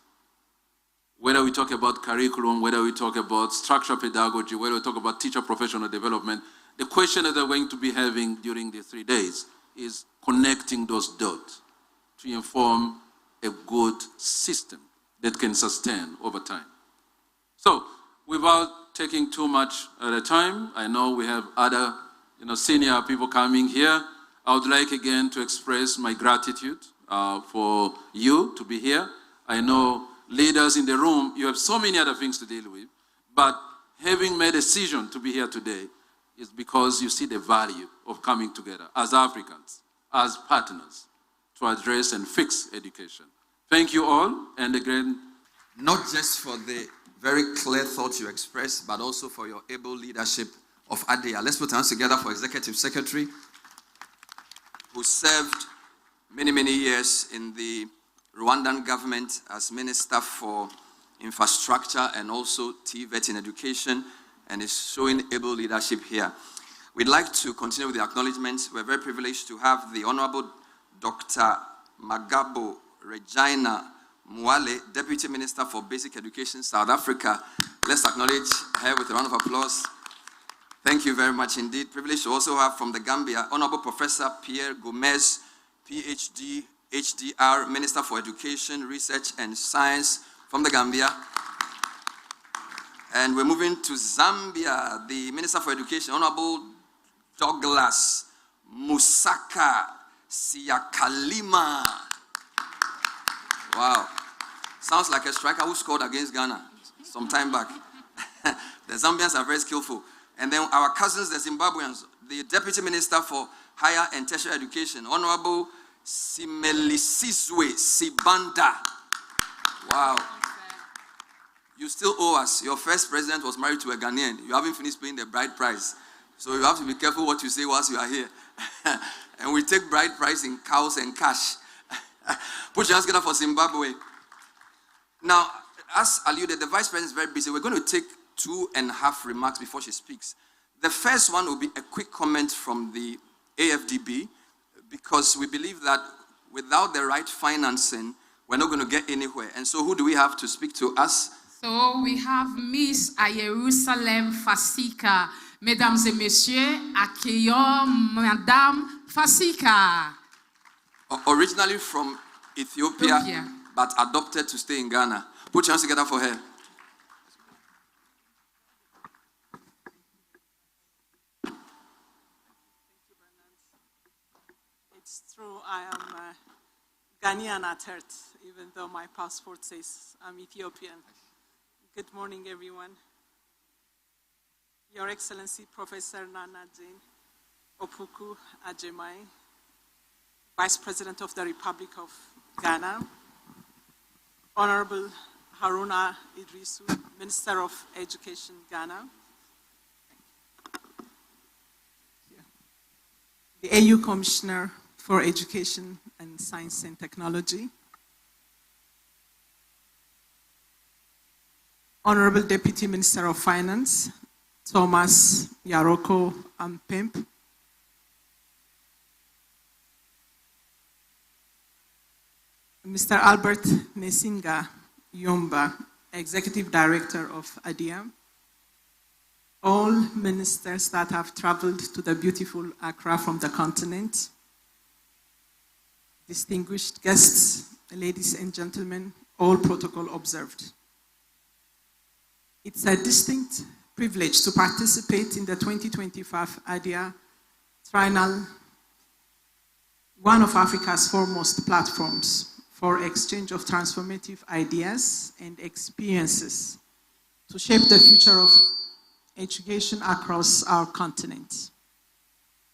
Whether we talk about curriculum, whether we talk about structural pedagogy, whether we talk about teacher professional development, the question that we're going to be having during the 3 days is connecting those dots to inform a good system that can sustain over time. So, without taking too much at a time, I know we have other senior people coming here. I would like again to express my gratitude for you to be here. I know leaders in the room, you have so many other things to deal with, but having made a decision to be here today, is because you see the value of coming together as Africans, as partners, to address and fix education. Thank you all, and again, not just for the very clear thoughts you expressed, but also for your able leadership of Adea. Let's put our hands together for Executive Secretary, who served many, many years in the Rwandan government as Minister for Infrastructure and also TVET in education, and is showing able leadership here. We'd like to continue with the acknowledgements. We're very privileged to have the Honorable Dr. Magabo Regina Mwale, Deputy Minister for Basic Education, South Africa. Let's acknowledge her with a round of applause. Thank you very much indeed. Privileged to also have from the Gambia, Honorable Professor Pierre Gomez, PhD, HDR, Minister for Education, Research and Science from the Gambia. And we're moving to Zambia, the Minister for Education, Honorable Douglas Musaka Siyakalima. Wow. Sounds like a striker who scored against Ghana some time back. The Zambians are very skillful. And then our cousins, the Zimbabweans, the Deputy Minister for Higher and Tertiary Education, Honorable Simelisizwe Sibanda. Wow. You still owe us. Your first president was married to a Ghanaian. You haven't finished paying the bride price. So you have to be careful what you say whilst you are here. And we take bride price in cows and cash. Put your hands together for Zimbabwe. Now, as alluded, the Vice President is very busy. We're going to take 2.5 remarks before she speaks. The first one will be a quick comment from the AFDB, because we believe that without the right financing, we're not going to get anywhere. And so who do we have to speak to us? So we have Miss Jerusalem Fasika. Mesdames et messieurs, accueillons Madame Fasika. Originally from Ethiopia, but adopted to stay in Ghana. Put your hands together for her. It's true, I am Ghanaian at heart, even though my passport says I'm Ethiopian. Good morning, everyone. Your Excellency, Professor Nana Jane Opuku Ajemai, Vice President of the Republic of Ghana, Honorable Haruna Idrisu, Minister of Education, Ghana, the AU Commissioner for Education and Science and Technology, Honorable Deputy Minister of Finance, Thomas Yaroko Ampemp, Mr. Albert Nesinga Yomba, Executive Director of Adea, all ministers that have traveled to the beautiful Accra from the continent, distinguished guests, ladies and gentlemen, all protocol observed. It's a distinct privilege to participate in the 2025 Adea Triennale, one of Africa's foremost platforms for exchange of transformative ideas and experiences to shape the future of education across our continent.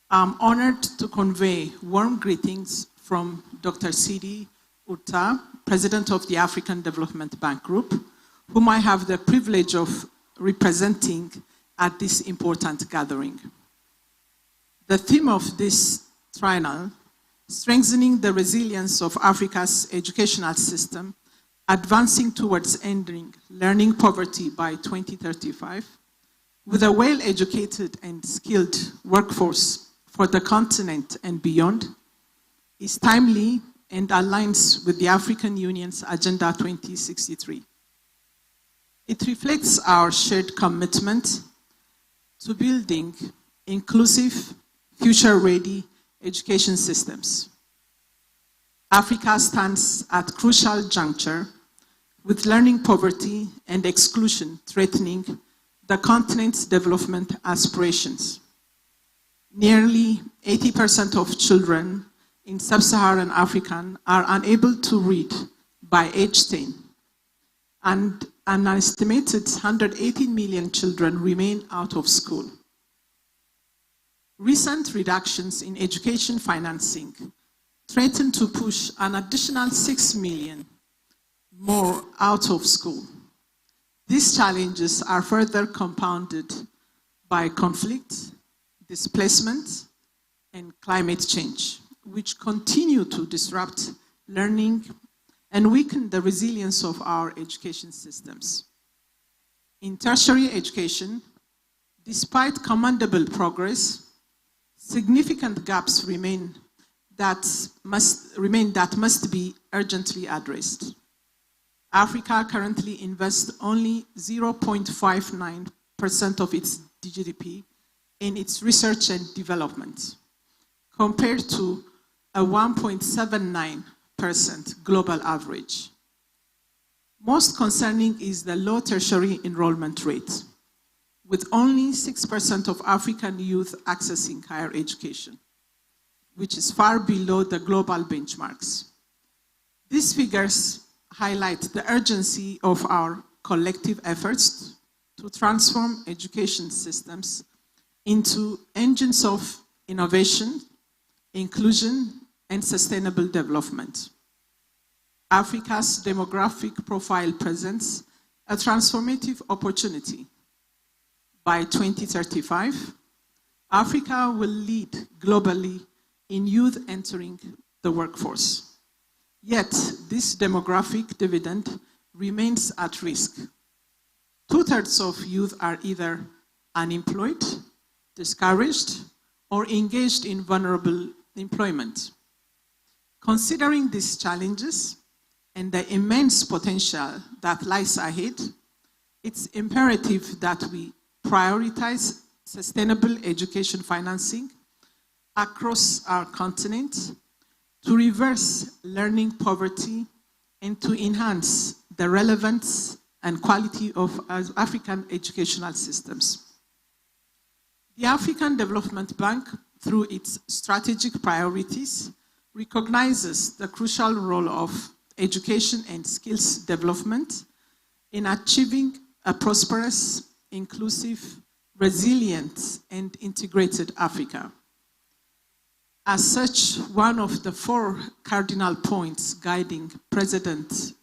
I'm honored to convey warm greetings from Dr. Sidi Uta, President of the African Development Bank Group, whom I have the privilege of representing at this important gathering. The theme of this triennale, strengthening the resilience of Africa's educational system, advancing towards ending learning poverty by 2035, with a well-educated and skilled workforce for the continent and beyond, is timely and aligns with the African Union's Agenda 2063. It reflects our shared commitment to building inclusive, future-ready education systems. Africa stands at a crucial juncture with learning poverty and exclusion threatening the continent's development aspirations. Nearly 80% of children in sub-Saharan Africa are unable to read by age 10, and an estimated 118 million children remain out of school. recent reductions in education financing threaten to push an additional 6 million more out of school. These challenges are further compounded by conflict, displacement, and climate change, which continue to disrupt learning and weaken the resilience of our education systems. In tertiary education, despite commendable progress, significant gaps remain that must be urgently addressed. Africa currently invests only 0.59% of its GDP in its research and development, compared to a 1.79% global average. Most concerning is the low tertiary enrollment rate, with only 6% of African youth accessing higher education, which is far below the global benchmarks. These figures highlight the urgency of our collective efforts to transform education systems into engines of innovation, inclusion, and sustainable development. Africa's demographic profile presents a transformative opportunity. By 2035, Africa will lead globally in youth entering the workforce. Yet, this demographic dividend remains at risk. 2/3 of youth are either unemployed, discouraged, or engaged in vulnerable employment. Considering these challenges and the immense potential that lies ahead, it's imperative that we prioritize sustainable education financing across our continent to reverse learning poverty and to enhance the relevance and quality of African educational systems. The African Development Bank, through its strategic priorities, recognizes the crucial role of education and skills development in achieving a prosperous, inclusive, resilient, and integrated Africa. As such, one of the 4 cardinal points guiding President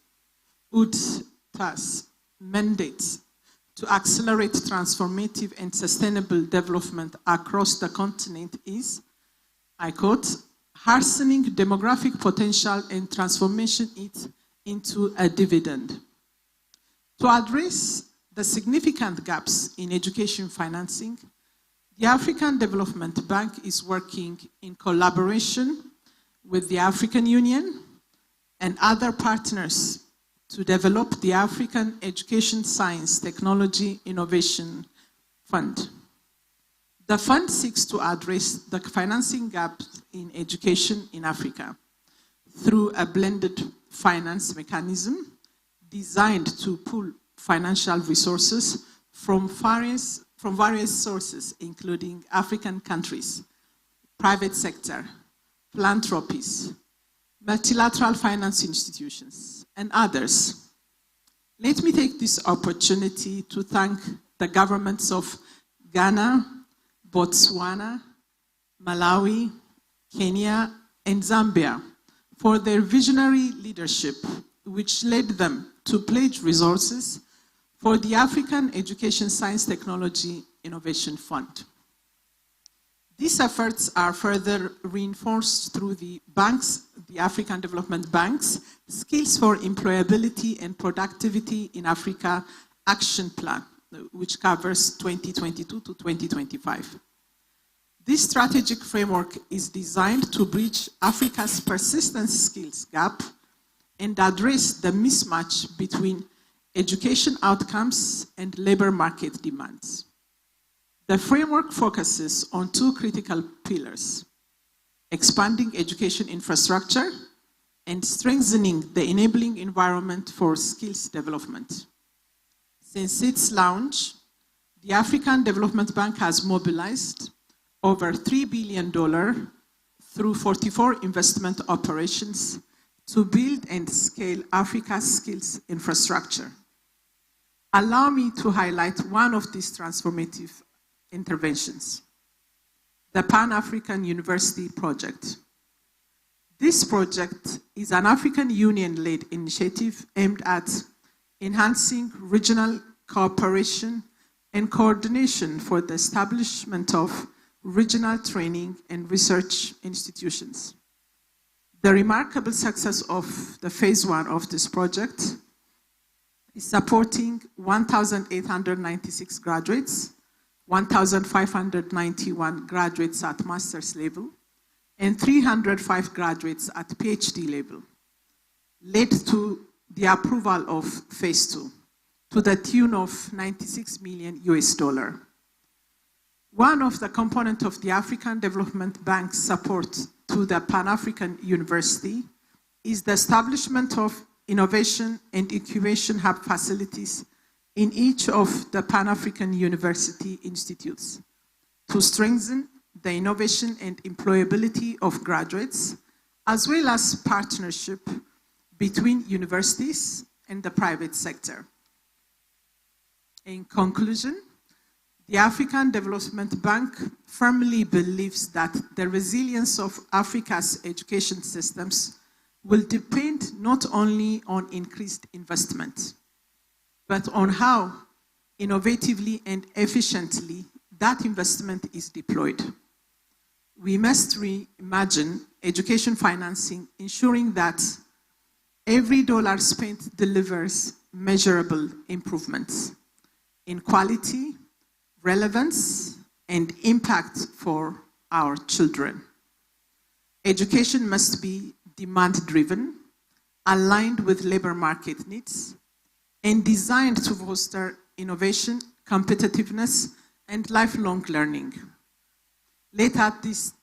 UDTA's mandate to accelerate transformative and sustainable development across the continent is, I quote, harnessing demographic potential and transformation it into a dividend. To address the significant gaps in education financing, the African Development Bank is working in collaboration with the African Union and other partners to develop the African Education Science Technology Innovation Fund. The fund seeks to address the financing gaps in education in Africa through a blended finance mechanism designed to pool financial resources from various sources, including African countries, private sector, philanthropies, multilateral finance institutions, and others. Let me take this opportunity to thank the governments of Ghana, Botswana, Malawi, Kenya, and Zambia for their visionary leadership, which led them to pledge resources for the African Education Science Technology Innovation Fund. These efforts are further reinforced through the African Development Bank's Skills for Employability and Productivity in Africa Action Plan, which covers 2022 to 2025. This strategic framework is designed to bridge Africa's persistent skills gap and address the mismatch between education outcomes and labor market demands. The framework focuses on 2 critical pillars: expanding education infrastructure and strengthening the enabling environment for skills development. Since its launch, the African Development Bank has mobilized over $3 billion through 44 investment operations to build and scale Africa's skills infrastructure. Allow me to highlight one of these transformative interventions. the Pan-African University Project. This project is an African Union-led initiative aimed at enhancing regional cooperation and coordination for the establishment of regional training and research institutions. The remarkable success of the phase 1 of this project is supporting 1,896 graduates, 1,591 graduates at master's level, and 305 graduates at PhD level, led to the approval of phase 2 to the tune of 96 million US dollar. One of the components of the African Development Bank's support to the Pan-African University is the establishment of innovation and incubation hub facilities in each of the Pan-African University institutes to strengthen the innovation and employability of graduates, as well as partnership between universities and the private sector. In conclusion, the African Development Bank firmly believes that the resilience of Africa's education systems will depend not only on increased investment, but on how innovatively and efficiently that investment is deployed. We must reimagine education financing, ensuring that every dollar spent delivers measurable improvements in quality, relevance, and impact for our children. Education must be demand-driven, aligned with labor market needs, and designed to foster innovation, competitiveness, and lifelong learning. Let this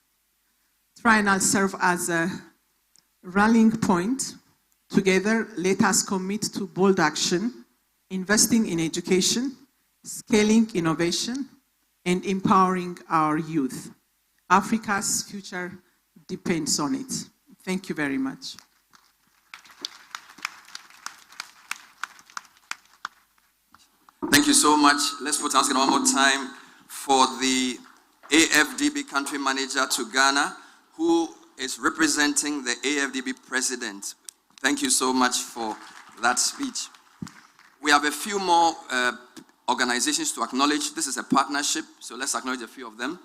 triennale serve as a rallying point. Together, let us commit to bold action, investing in education, scaling innovation, and empowering our youth. Africa's future depends on it. Thank you very much. Thank you so much. Let's put hands together one more time for the AFDB country manager to Ghana, who is representing the AFDB president. Thank you so much for that speech. We have a few more organizations to acknowledge. This is a partnership, so let's acknowledge a few of them.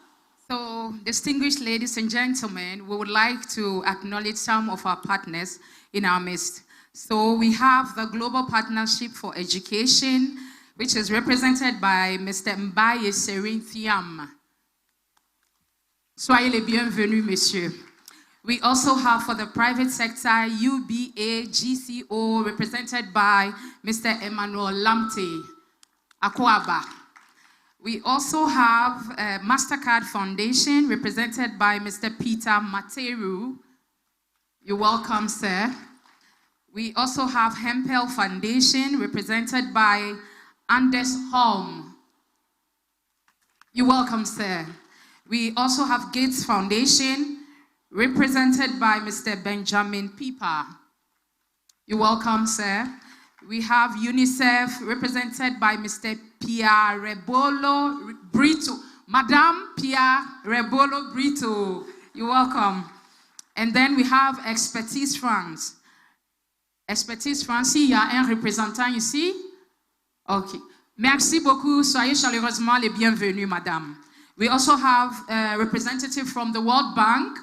So, distinguished ladies and gentlemen, we would like to acknowledge some of our partners in our midst. So, we have the Global Partnership for Education, which is represented by Mr. Mbaye Serinthiam. Soyez les bienvenus, messieurs. We also have for the private sector, UBA GCO, represented by Mr. Emmanuel Lamte Akwaba. We also have MasterCard Foundation, represented by Mr. Peter Materu. You're welcome, sir. We also have Hempel Foundation, represented by Anders Holm. You're welcome, sir. We also have Gates Foundation, represented by Mr. Benjamin Pipa. You're welcome, sir. We have UNICEF, represented by Mr. Pierre Rebolo Brito. Madame Pierre Rebolo Brito. You're welcome. And then we have Expertise France. Expertise France, il y a un représentant ici? OK. Merci beaucoup. Soyez chaleureusement les bienvenus, madame. We also have a representative from the World Bank.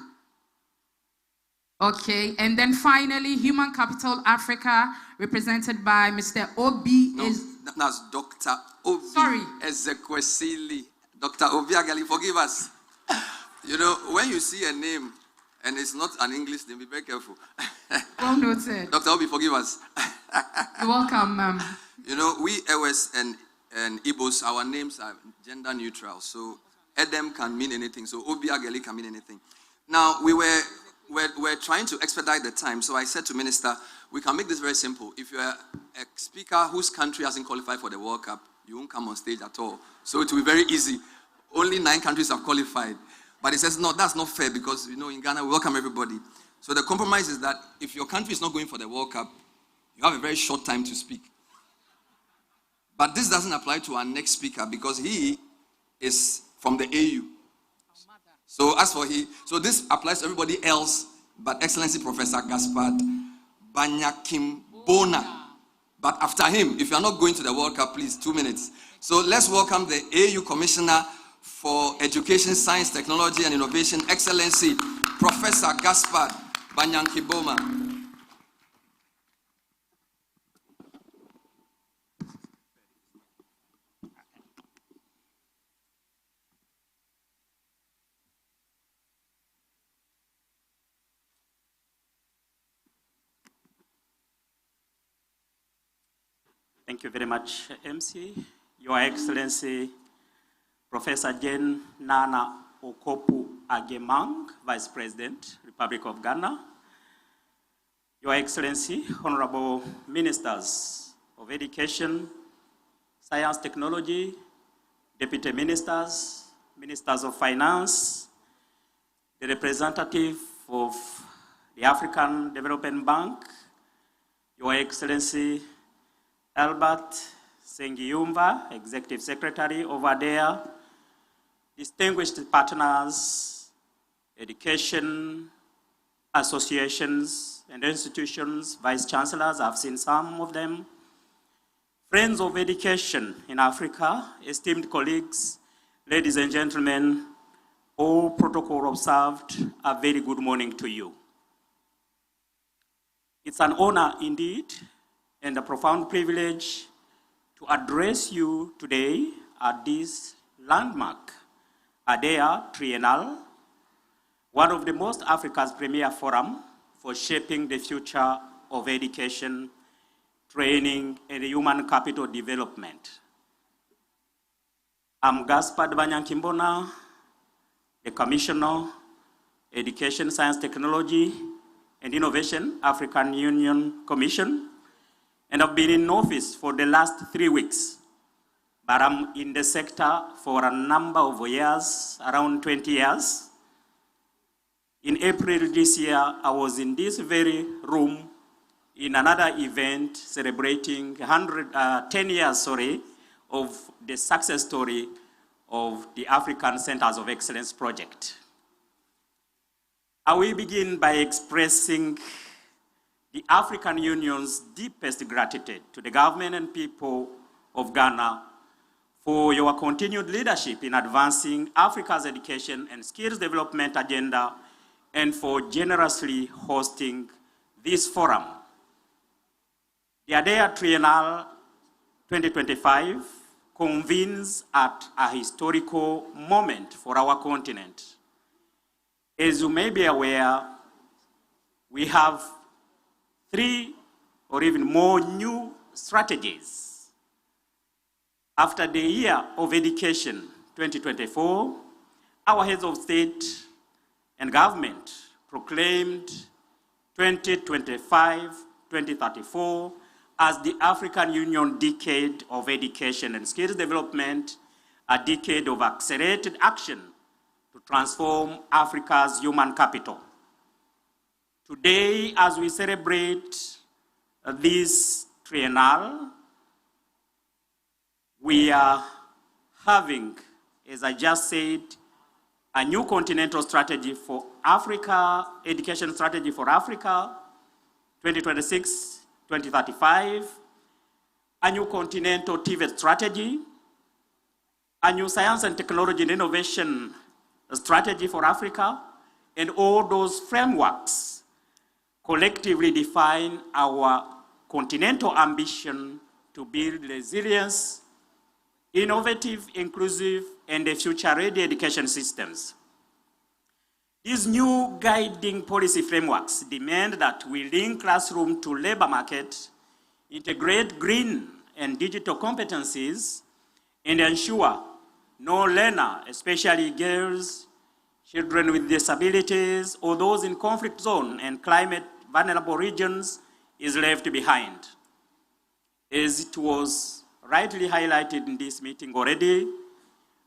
Okay, and then finally, Human Capital Africa, represented by Mr. Obi. No, that's Dr. Obi. Sorry. Ezekwesili. Dr. Obi Agali, forgive us. You know, when you see a name and it's not an English name, be very careful. Well noted. Dr. Obi, forgive us. You're welcome, ma'am. You know, we Ewes and Igbos, our names are gender neutral. So Edem can mean anything. So Obi Agali can mean anything. Now, we're trying to expedite the time. So I said to Minister, we can make this very simple. If you're a speaker whose country hasn't qualified for the World Cup, you won't come on stage at all. So it will be very easy. Only 9 countries have qualified. But he says, no, that's not fair because, you know, in Ghana, we welcome everybody. So the compromise is that if your country is not going for the World Cup, you have a very short time to speak. But this doesn't apply to our next speaker because he is from the AU. So so this applies to everybody else, but Excellency Professor Gaspard Banyankimbona. But after him, if you are not going to the World Cup, please, 2 minutes. So let's welcome the AU Commissioner for Education, Science, Technology and Innovation, Excellency Professor Gaspard Banyankimbona. Thank you very much, MC. Your Excellency, Professor Jane Nana Okopu Agemang, Vice President, Republic of Ghana. Your Excellency, Honorable Ministers of Education, Science, Technology, Deputy Ministers, Ministers of Finance, the representative of the African Development Bank, Your Excellency, Albert Sengiyumva, Executive Secretary of Adea, distinguished partners, education associations and institutions, vice chancellors, I've seen some of them, friends of education in Africa, esteemed colleagues, ladies and gentlemen, all protocol observed, a very good morning to you. It's an honor indeed and a profound privilege to address you today at this landmark Adea Triennale, one of the most Africa's premier forum for shaping the future of education, training, and human capital development. I'm Gaspard Banyankimbona, the Commissioner, Education, Science, Technology, and Innovation, African Union Commission, and I've been in office for the last 3 weeks. But I'm in the sector for a number of years, around 20 years. In April this year, I was in this very room in another event celebrating 10 years of the success story of the African Centers of Excellence project. I will begin by expressing the African Union's deepest gratitude to the government and people of Ghana for your continued leadership in advancing Africa's education and skills development agenda and for generously hosting this forum. The Adea Triennale 2025 convenes at a historical moment for our continent. As you may be aware, we have 3 or even more new strategies. After the year of education 2024, our heads of state and government proclaimed 2025-2034 as the African Union Decade of Education and Skills Development, a decade of accelerated action to transform Africa's human capital. Today, as we celebrate this triennale, we are having, as I just said, a new continental strategy for Africa, education strategy for Africa, 2026-2035, a new continental TVET strategy, a new science and technology and innovation strategy for Africa, and all those frameworks collectively define our continental ambition to build resilience, innovative, inclusive, and future-ready education systems. These new guiding policy frameworks demand that we link classroom to labor market, integrate green and digital competencies, and ensure no learner, especially girls, children with disabilities, or those in conflict zone and climate vulnerable regions, is left behind. As it was rightly highlighted in this meeting already,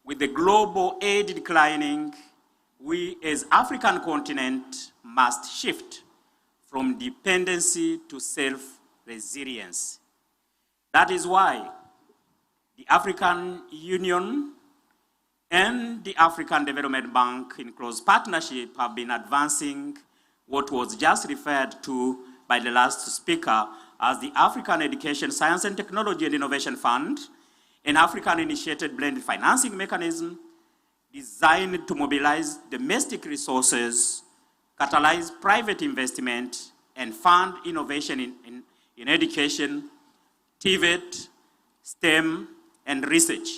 with the global aid declining, we as African continent must shift from dependency to self-resilience. That is why the African Union and the African Development Bank, in close partnership, have been advancing what was just referred to by the last speaker as the African Education, Science and Technology and Innovation Fund, an African-initiated blended financing mechanism designed to mobilize domestic resources, catalyze private investment, and fund innovation in education, TVET, STEM, and research.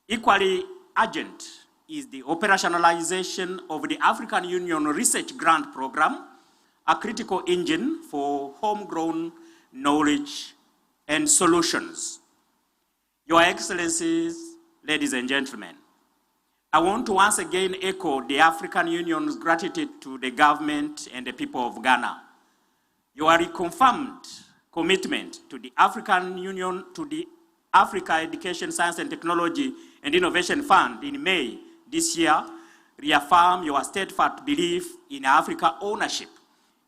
Equally urgent is the operationalization of the African Union Research Grant Program, a critical engine for homegrown knowledge and solutions. Your Excellencies, ladies and gentlemen, I want to once again echo the African Union's gratitude to the government and the people of Ghana. Your reconfirmed commitment to the African Union, to the Africa Education, Science and Technology and Innovation Fund in May this year reaffirm your steadfast belief in Africa ownership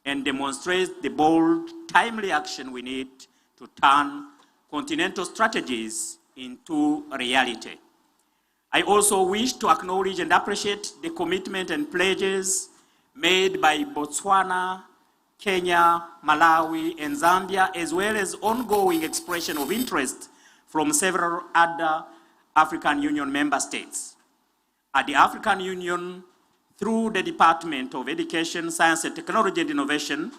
and demonstrates the bold, timely action we need to turn continental strategies into reality. I also wish to acknowledge and appreciate the commitment and pledges made by Botswana, Kenya, Malawi, and Zambia, as well as ongoing expression of interest from several other African Union member states. At the African Union, through the Department of Education, Science and Technology and Innovation,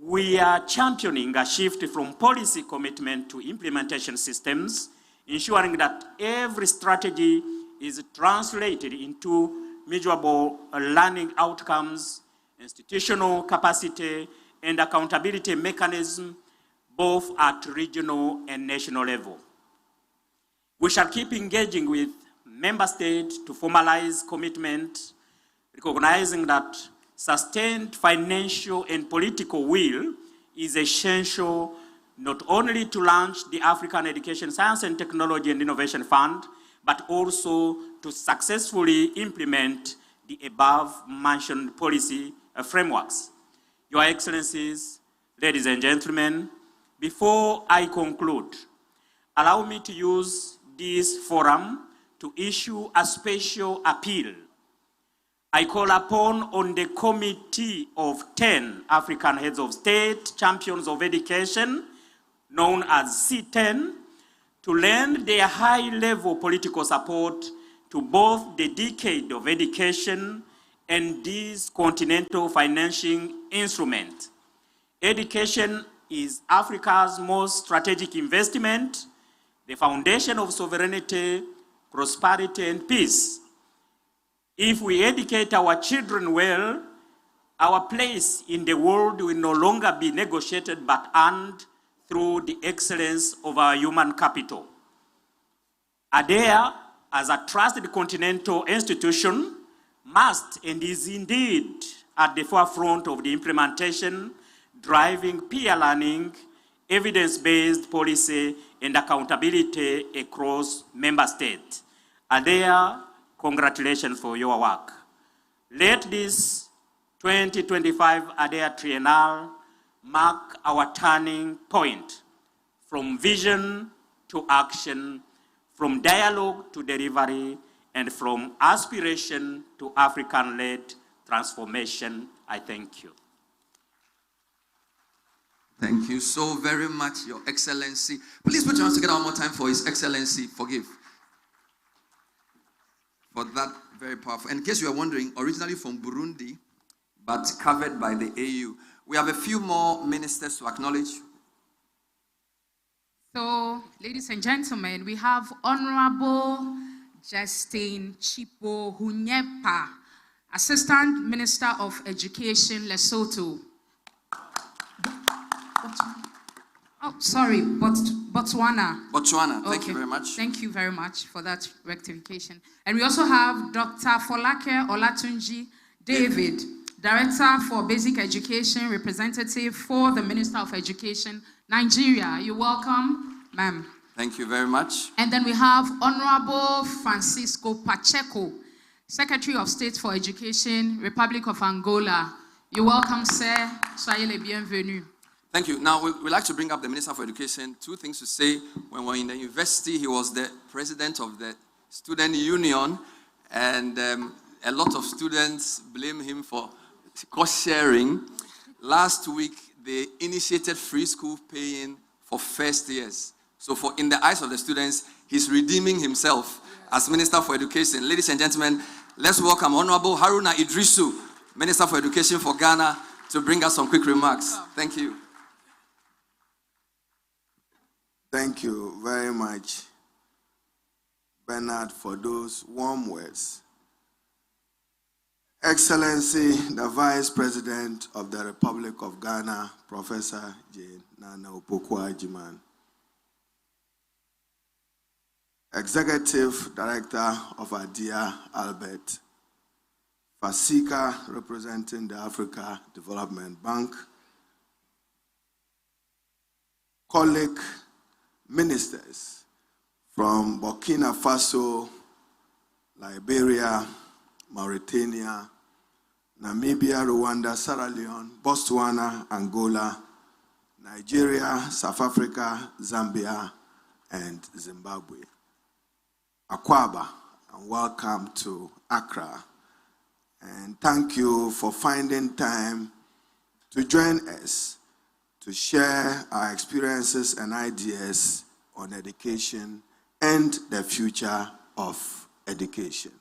we are championing a shift from policy commitment to implementation systems, ensuring that every strategy is translated into measurable learning outcomes, institutional capacity, and accountability mechanism, both at regional and national level. We shall keep engaging with member states to formalize commitment, recognizing that sustained financial and political will is essential not only to launch the African Education, Science and Technology and Innovation Fund, but also to successfully implement the above-mentioned policy frameworks. Your Excellencies, ladies and gentlemen, before I conclude, allow me to use this forum to issue a special appeal. I call upon on the Committee of 10 African Heads of State, Champions of Education, known as C10, to lend their high-level political support to both the decade of education and this continental financing instrument. Education is Africa's most strategic investment, the foundation of sovereignty, prosperity, and peace. If we educate our children well, our place in the world will no longer be negotiated but earned through the excellence of our human capital. Adea, as a trusted continental institution, must and is indeed at the forefront of the implementation, driving peer learning, evidence-based policy, and accountability across member states. Adea, congratulations for your work. Let this 2025 Adea Triennale mark our turning point from vision to action, from dialogue to delivery, and from aspiration to African-led transformation. I thank you. Thank you so very much, Your Excellency. Please put your hands together one more time for His Excellency. Forgive. For that very powerful. And in case you are wondering, originally from Burundi, but covered by the AU. We have a few more ministers to acknowledge. So, ladies and gentlemen, we have Honorable Justine Chipo Hunyepa, Assistant Minister of Education, Lesotho. Oh, sorry, Botswana. Botswana, thank you very much. Thank you very much for that rectification. And we also have Dr. Folake Olatunji David, Director for Basic Education, representative for the Minister of Education, Nigeria. You're welcome, ma'am. Thank you very much. And then we have Honorable Francisco Pacheco, Secretary of State for Education, Republic of Angola. You're welcome, sir. Soyez les bienvenus. Thank you. Now, we'd like to bring up the Minister for Education. Two things to say. When we were in the university, he was the president of the student union, and a lot of students blame him for cost sharing. Last week, they initiated free school paying for first years. So in the eyes of the students, he's redeeming himself as Minister for Education. Ladies and gentlemen, let's welcome Honorable Haruna Idrisu, Minister for Education for Ghana, to bring us some quick remarks. Thank you. Thank you very much, Bernard, for those warm words. Excellency, the Vice President of the Republic of Ghana, Professor Jane Nana Opoku-Agyeman, Executive Director of Adea Albert, Fasika, representing the Africa Development Bank, colleague ministers from Burkina Faso, Liberia, Mauritania, Namibia, Rwanda, Sierra Leone, Botswana, Angola, Nigeria, South Africa, Zambia, and Zimbabwe. Akwaba, and welcome to Accra. And thank you for finding time to join us to share our experiences and ideas on education and the future of education.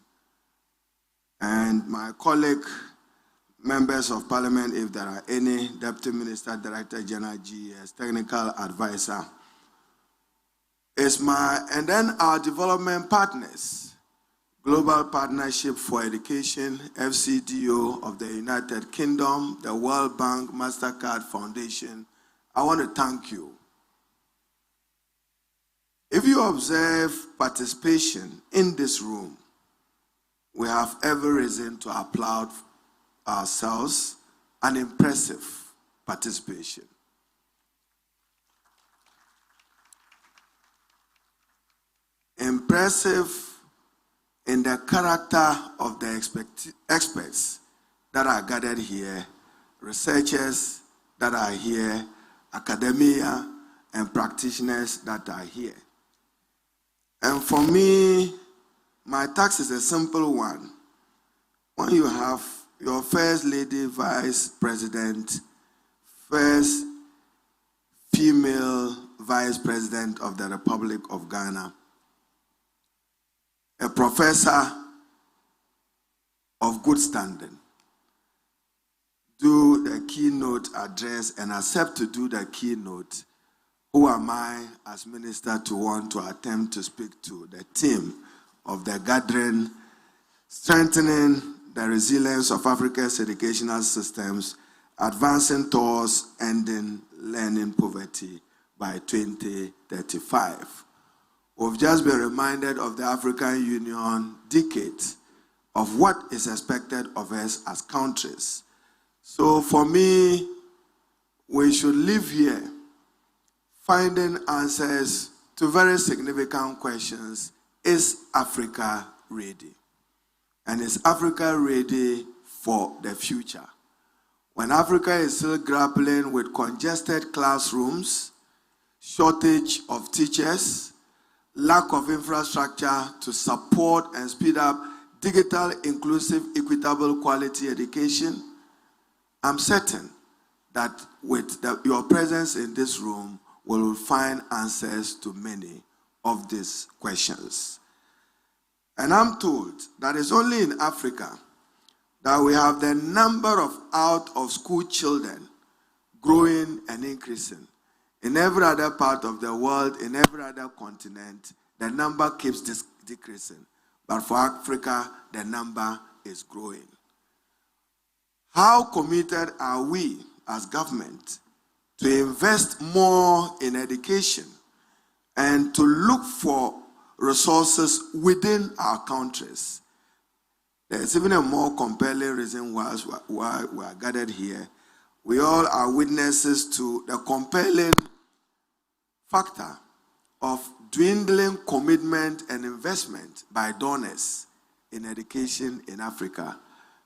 And my colleague, members of parliament, if there are any, Deputy Minister, Director General GS, Technical Advisor, and then our development partners, Global Partnership for Education, FCDO of the United Kingdom, the World Bank, MasterCard Foundation. I want to thank you. If you observe participation in this room, we have every reason to applaud ourselves an impressive participation. Impressive in the character of the experts that are gathered here, researchers that are here, academia and practitioners that are here. And for me, my task is a simple one. When you have your First Lady, Vice President, first female Vice President of the Republic of Ghana, a professor of good standing, do the keynote address and accept to do the keynote, who am I as minister to want to attempt to speak to the theme of the gathering, strengthening the resilience of Africa's educational systems, advancing towards ending learning poverty by 2035. We've just been reminded of the African Union decade of what is expected of us as countries. So for me, we should live here finding answers to very significant questions. Is Africa ready? And is Africa ready for the future? When Africa is still grappling with congested classrooms, shortage of teachers, lack of infrastructure to support and speed up digital, inclusive, equitable, quality education, I'm certain that with your presence in this room, we will find answers to many of these questions. And I'm told that it's only in Africa that we have the number of out-of-school children growing and increasing. In every other part of the world, in every other continent, the number keeps decreasing. But for Africa, the number is growing. How committed are we as government to invest more in education and to look for resources within our countries? There's even a more compelling reason why we are gathered here. We all are witnesses to the compelling factor of dwindling commitment and investment by donors in education in Africa.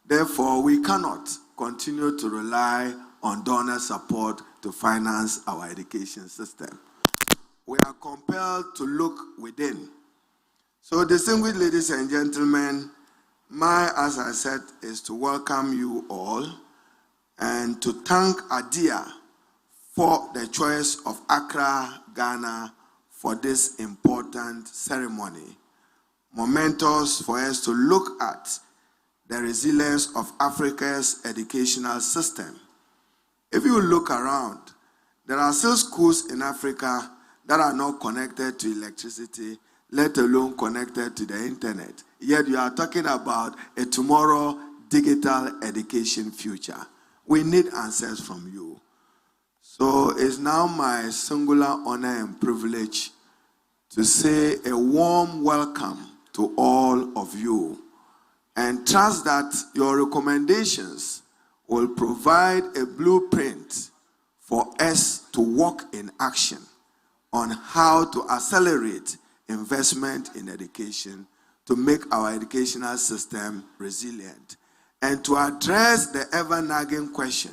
Therefore, we cannot continue to rely on donor support to finance our education system. We are compelled to look within. So, distinguished ladies and gentlemen, as I said, is to welcome you all and to thank Adea for the choice of Accra, Ghana, for this important ceremony. Momentous for us to look at the resilience of Africa's educational system. If you look around, there are still schools in Africa that are not connected to electricity, let alone connected to the internet. Yet you are talking about a tomorrow digital education future. We need answers from you. So it's now my singular honor and privilege to say a warm welcome to all of you and trust that your recommendations will provide a blueprint for us to walk in action on how to accelerate investment in education to make our educational system resilient and to address the ever-nagging question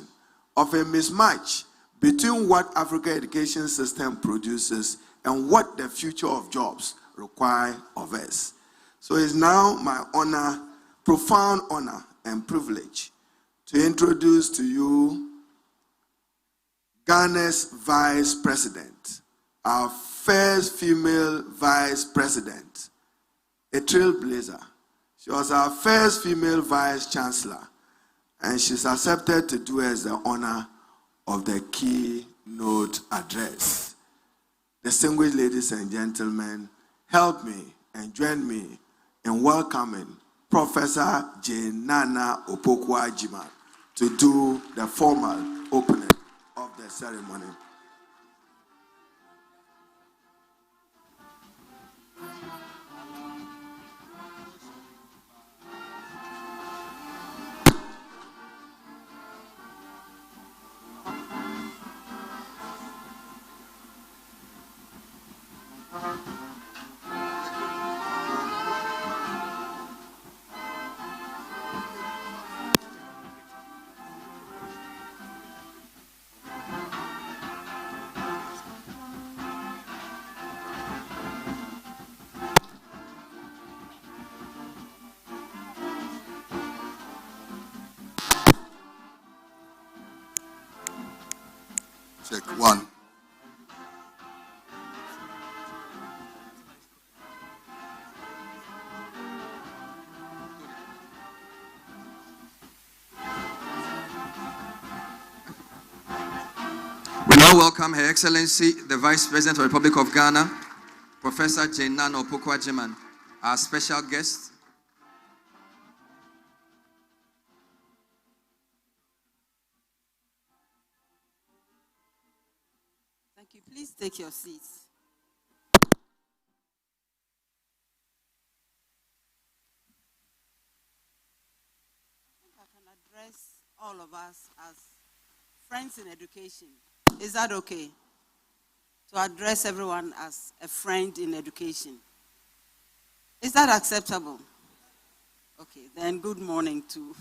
of a mismatch between what African education system produces and what the future of jobs require of us. So it's now my honor, profound honor and privilege to introduce to you Ghana's Vice President, our first female Vice President, a trailblazer. She was our first female Vice Chancellor, and she's accepted to do us the honor of the keynote address. Distinguished ladies and gentlemen, help me and join me in welcoming Professor Jenana Opoku-Agyeman to do the formal opening of the ceremony. Check one. We now welcome Her Excellency, the Vice President of the Republic of Ghana, Professor Jenana Opoku-Agyeman, our special guest. Thank you. Please take your seats. I think I can address all of us as friends in education. Is that okay? To address everyone as a friend in education. Is that acceptable? Okay, then good morning to.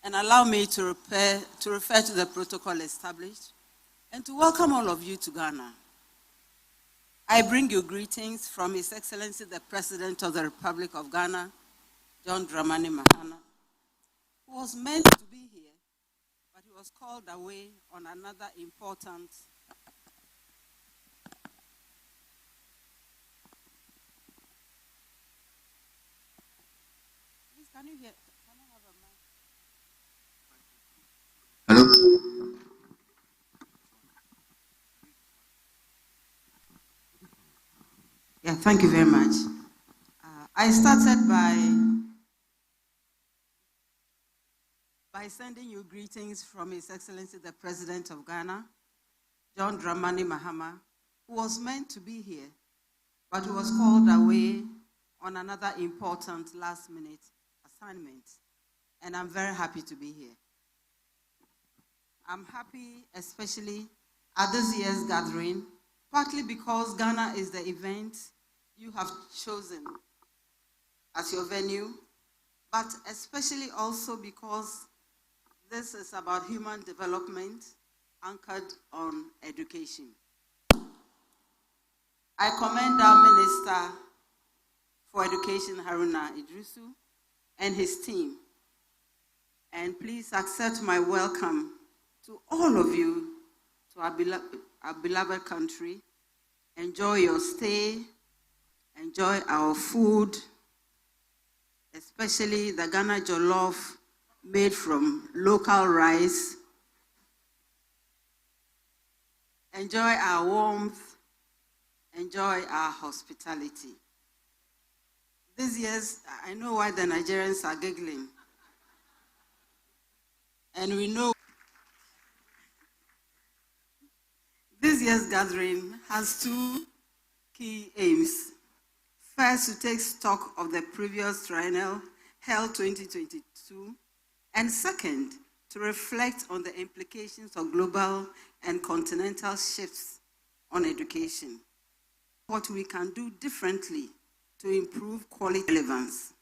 And allow me to refer to the protocol established and to welcome all of you to Ghana. I bring you greetings from His Excellency, the President of the Republic of Ghana, John Dramani Mahama, who was meant to be here, but he was called away on another important Please, can you hear? Can I have a mic? Hello? Yeah, thank you very much. I started by sending you greetings from His Excellency, the President of Ghana, John Dramani Mahama, who was meant to be here, but he was called away on another important last-minute assignment, and I'm very happy to be here. I'm happy, especially at this year's gathering, partly because Ghana is the event you have chosen as your venue, but especially also because this is about human development anchored on education. I commend our minister for Education, Haruna Idrisu, and his team. And please accept my welcome to all of you to our beloved country. Enjoy your stay, enjoy our food, especially the Ghana jollof made from local rice. Enjoy our warmth, enjoy our hospitality. This year's, I know why the Nigerians are giggling. And we know this year's gathering has two key aims. First, to take stock of the previous triennial held 2022, and second, to reflect on the implications of global and continental shifts on education. What we can do differently to improve quality relevance.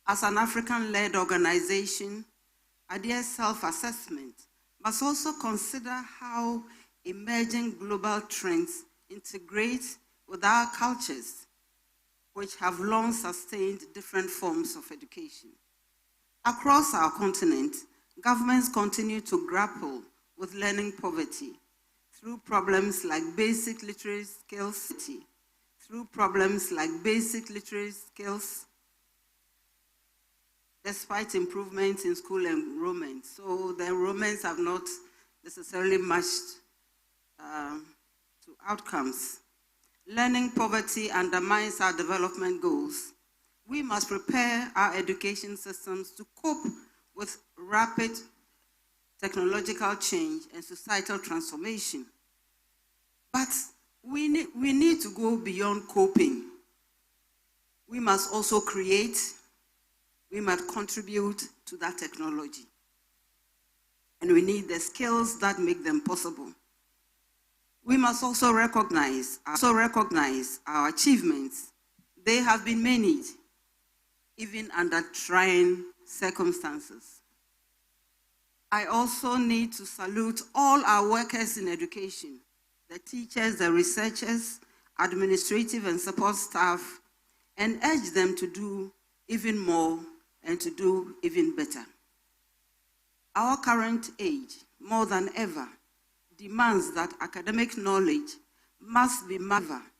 As an African-led organization, Adea's self-assessment must also consider how emerging global trends integrate with our cultures, which have long sustained different forms of education. Across our continent, governments continue to grapple with learning poverty through problems like basic literary skills, despite improvements in school enrollment. So the enrollments have not necessarily matched to outcomes. Learning poverty undermines our development goals. We must prepare our education systems to cope with rapid technological change and societal transformation. But we need to go beyond coping. We must also create, we must contribute to that technology. And we need the skills that make them possible. We must also recognize our achievements. They have been many, even under trying circumstances. I also need to salute all our workers in education, the teachers, the researchers, administrative and support staff, and urge them to do even more and to do even better. Our current age, more than ever, demands that academic knowledge must be matched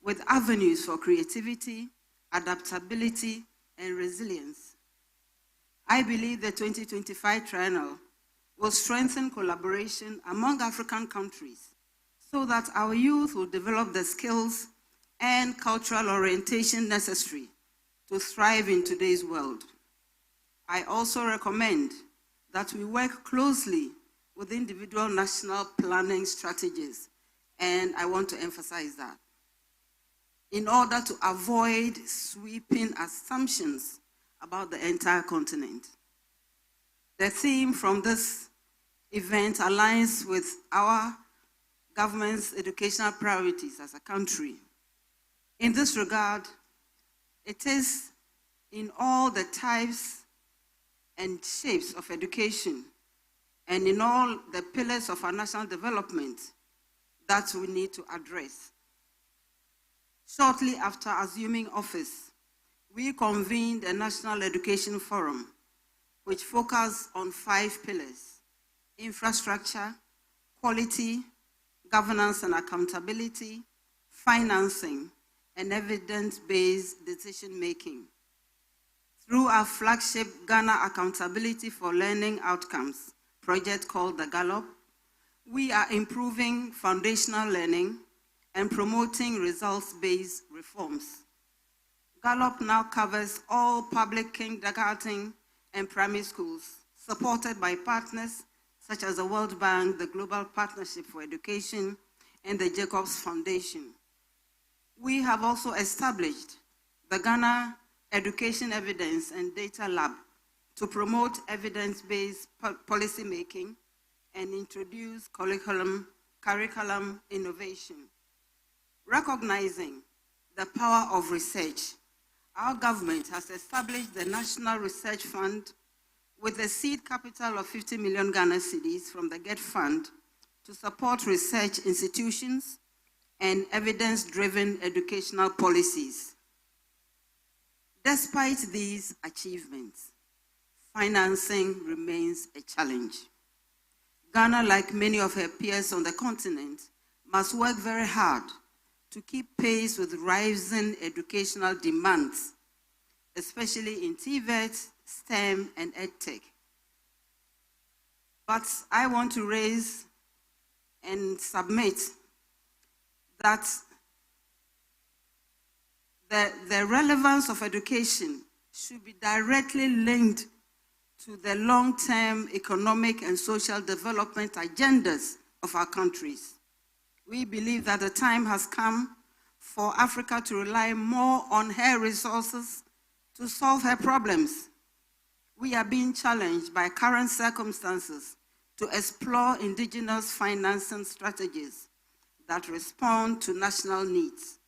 with avenues for creativity, adaptability, and resilience. I believe the 2025 triennial will strengthen collaboration among African countries so that our youth will develop the skills and cultural orientation necessary to thrive in today's world. I also recommend that we work closely with individual national planning strategies, and I want to emphasize that, in order to avoid sweeping assumptions about the entire continent. The theme from this event aligns with our government's educational priorities as a country. In this regard, it is in all the types and shapes of education and in all the pillars of our national development that we need to address. Shortly after assuming office, we convened a National Education Forum, which focused on 5 pillars: infrastructure, quality, governance and accountability, financing, and evidence-based decision-making. Through our flagship Ghana Accountability for Learning Outcomes project called the Gallop, we are improving foundational learning and promoting results-based reforms. Gallop now covers all public kindergarten and primary schools, supported by partners such as the World Bank, the Global Partnership for Education, and the Jacobs Foundation. We have also established the Ghana Education Evidence and Data Lab to promote evidence-based policy making and introduce curriculum innovation. Recognizing the power of research, our government has established the National Research Fund with a seed capital of 50 million Ghana cedis from the GET Fund to support research institutions and evidence-driven educational policies. Despite these achievements, financing remains a challenge. Ghana, like many of her peers on the continent, must work very hard to keep pace with rising educational demands, especially in TVET, STEM, and EdTech. But I want to raise and submit that the relevance of education should be directly linked to the long-term economic and social development agendas of our countries. We believe that the time has come for Africa to rely more on her resources to solve her problems. We are being challenged by current circumstances to explore indigenous financing strategies that respond to national needs.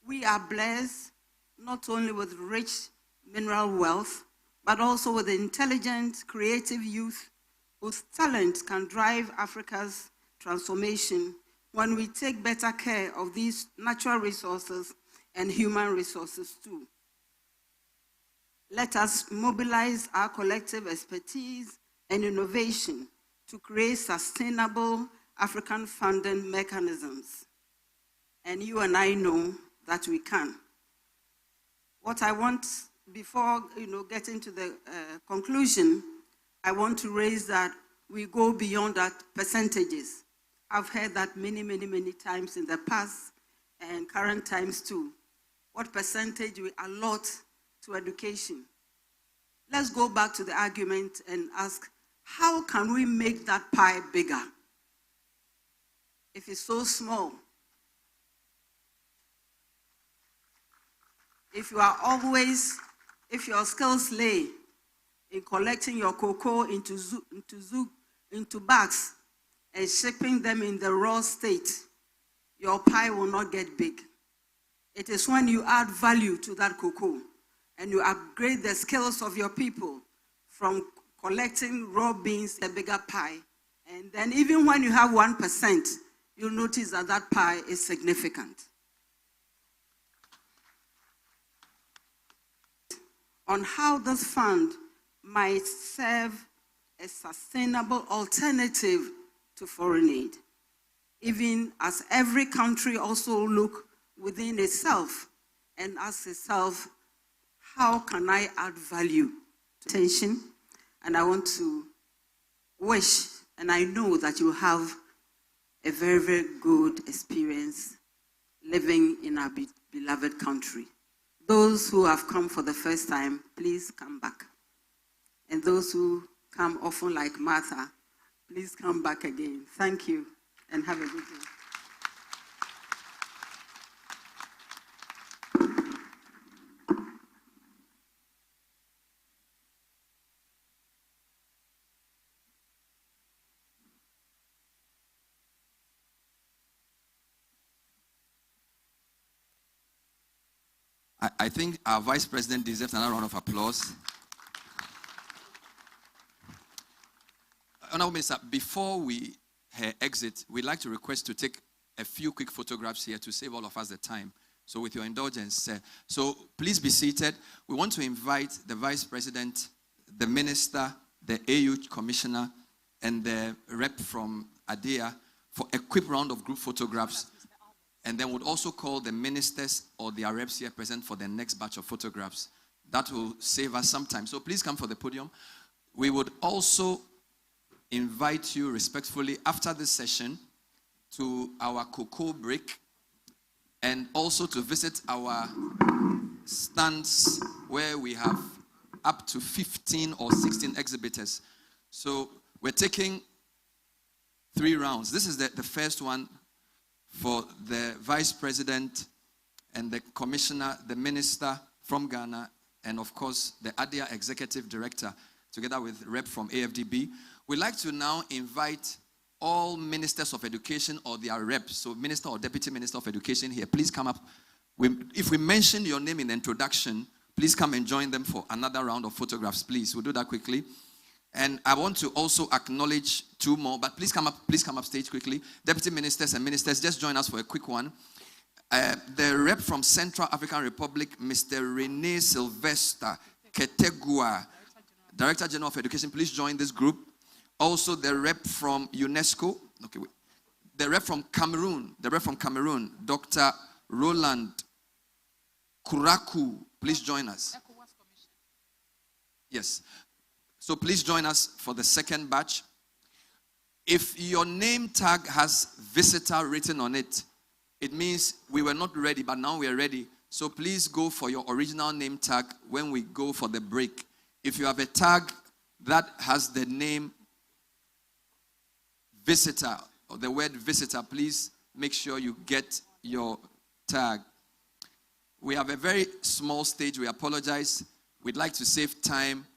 We are blessed not only with rich mineral wealth, but also with intelligent, creative youth whose talent can drive Africa's transformation when we take better care of these natural resources and human resources too. Let us mobilize our collective expertise and innovation to create sustainable African funding mechanisms. And you and I know that we can. What I want, before getting to the conclusion, I want to raise that we go beyond that percentages. I've heard that many, many, many times in the past and current times too. What percentage we allot to education? Let's go back to the argument and ask, how can we make that pie bigger? If it's so small, if your skills lay in collecting your cocoa into bags and shipping them in the raw state, your pie will not get big. It is when you add value to that cocoa and you upgrade the skills of your people from collecting raw beans, a bigger pie. And then even when you have 1%, you'll notice that that pie is significant. On how this fund might serve a sustainable alternative to foreign aid, even as every country also look within itself and ask itself, how can I add value to attention? And I want to wish, and I know that you have a very, very good experience living in our beloved country. Those who have come for the first time, please come back. And those who come often like Martha, please come back again. Thank you, and have a good day. I think our Vice President deserves another round of applause. Honorable Minister, before her exit, we'd like to request to take a few quick photographs here to save all of us the time. So with your indulgence, so please be seated. We want to invite the Vice President, the Minister, the AU Commissioner, and the rep from Adea for a quick round of group photographs. And then we'll also call the ministers or their reps here present for the next batch of photographs. That will save us some time. So please come for the podium. We would also invite you respectfully after this session to our cocoa break and also to visit our stands where we have up to 15 or 16 exhibitors. So we're taking 3 rounds. This is the first one for the Vice President and the Commissioner, the Minister from Ghana, and of course the Adea Executive Director, together with rep from AFDB. We'd like to now invite all Ministers of Education or their reps, so Minister or Deputy Minister of Education here, please come up. If we mention your name in the introduction, please come and join them for another round of photographs, please. We'll do that quickly. And I want to also acknowledge two more, but please come up stage quickly. Deputy ministers and ministers, just join us for a quick one. The rep from Central African Republic, Mr. Rene Sylvester Ketegua, Director General of Education, please join this group. Also the rep from UNESCO, the rep from Cameroon, Dr. Roland Kuraku, please join us. Yes. So please join us for the second batch. If your name tag has visitor written on it, it means we were not ready, but now we are ready. So please go for your original name tag when we go for the break. If you have a tag that has the name visitor or the word visitor, please make sure you get your tag. We have a very small stage. We apologize. We'd like to save time,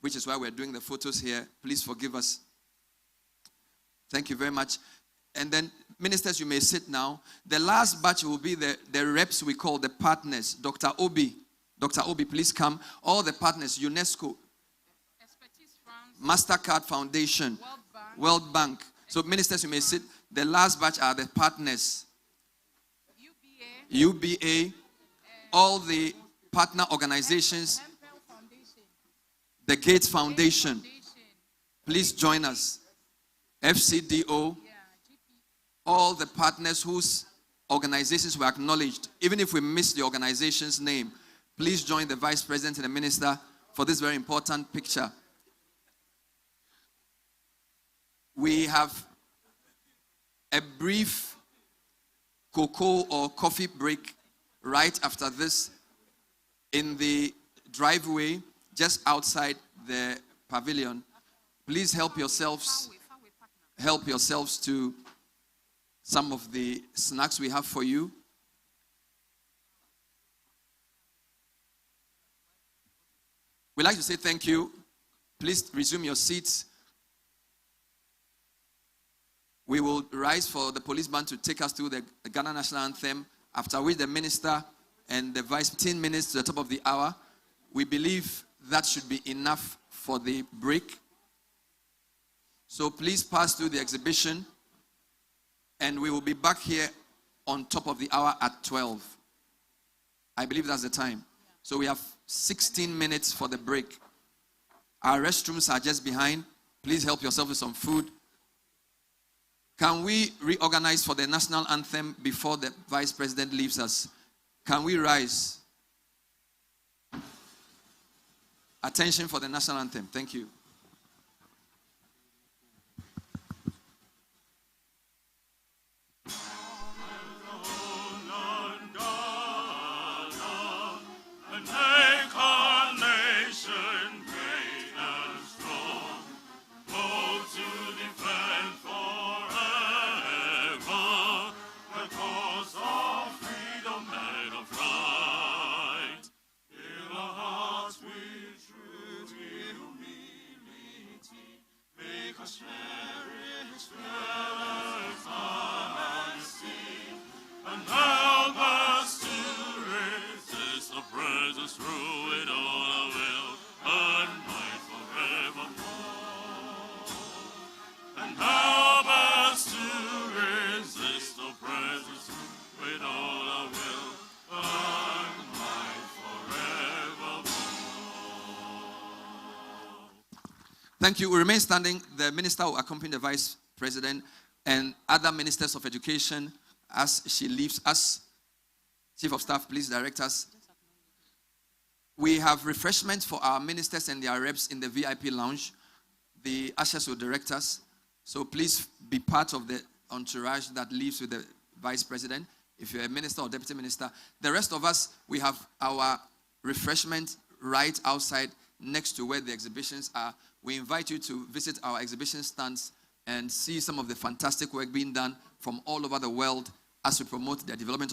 which is why we're doing the photos here. Please forgive us. Thank you very much. And then, ministers, you may sit now. The last batch will be the reps we call the partners. Dr. Obi, please come. All the partners, UNESCO, MasterCard Foundation, World Bank. So, ministers, you may sit. The last batch are the partners. UBA, all the partner organizations, the Gates Foundation. Please join us. FCDO, all the partners whose organizations were acknowledged. Even if we missed the organization's name, please join the Vice President and the Minister for this very important picture. We have a brief cocoa or coffee break right after this in the driveway just outside the pavilion. Please help yourselves to some of the snacks we have for you. We'd like to say thank you. Please resume your seats. We will rise for the police band to take us through the Ghana National Anthem, after which the minister and the vice 10 minutes to the top of the hour. We believe that should be enough for the break. So please pass through the exhibition, and we will be back here on top of the hour at 12. I believe that's the time. So we have 16 minutes for the break. Our restrooms are just behind. Please help yourself with some food. Can we reorganize for the national anthem before the Vice President leaves us? Can we rise? Attention for the national anthem. Thank you. Thank you. We remain standing. The minister will accompany the vice president and other ministers of education as she leaves us. Chief of Staff, please direct us. We have refreshments for our ministers and their reps in the VIP lounge. The ushers will direct us. So please be part of the entourage that leaves with the vice president, if you're a minister or deputy minister. The rest of us, we have our refreshment right outside next to where the exhibitions are. We invite you to visit our exhibition stands and see some of the fantastic work being done from all over the world as we promote the development of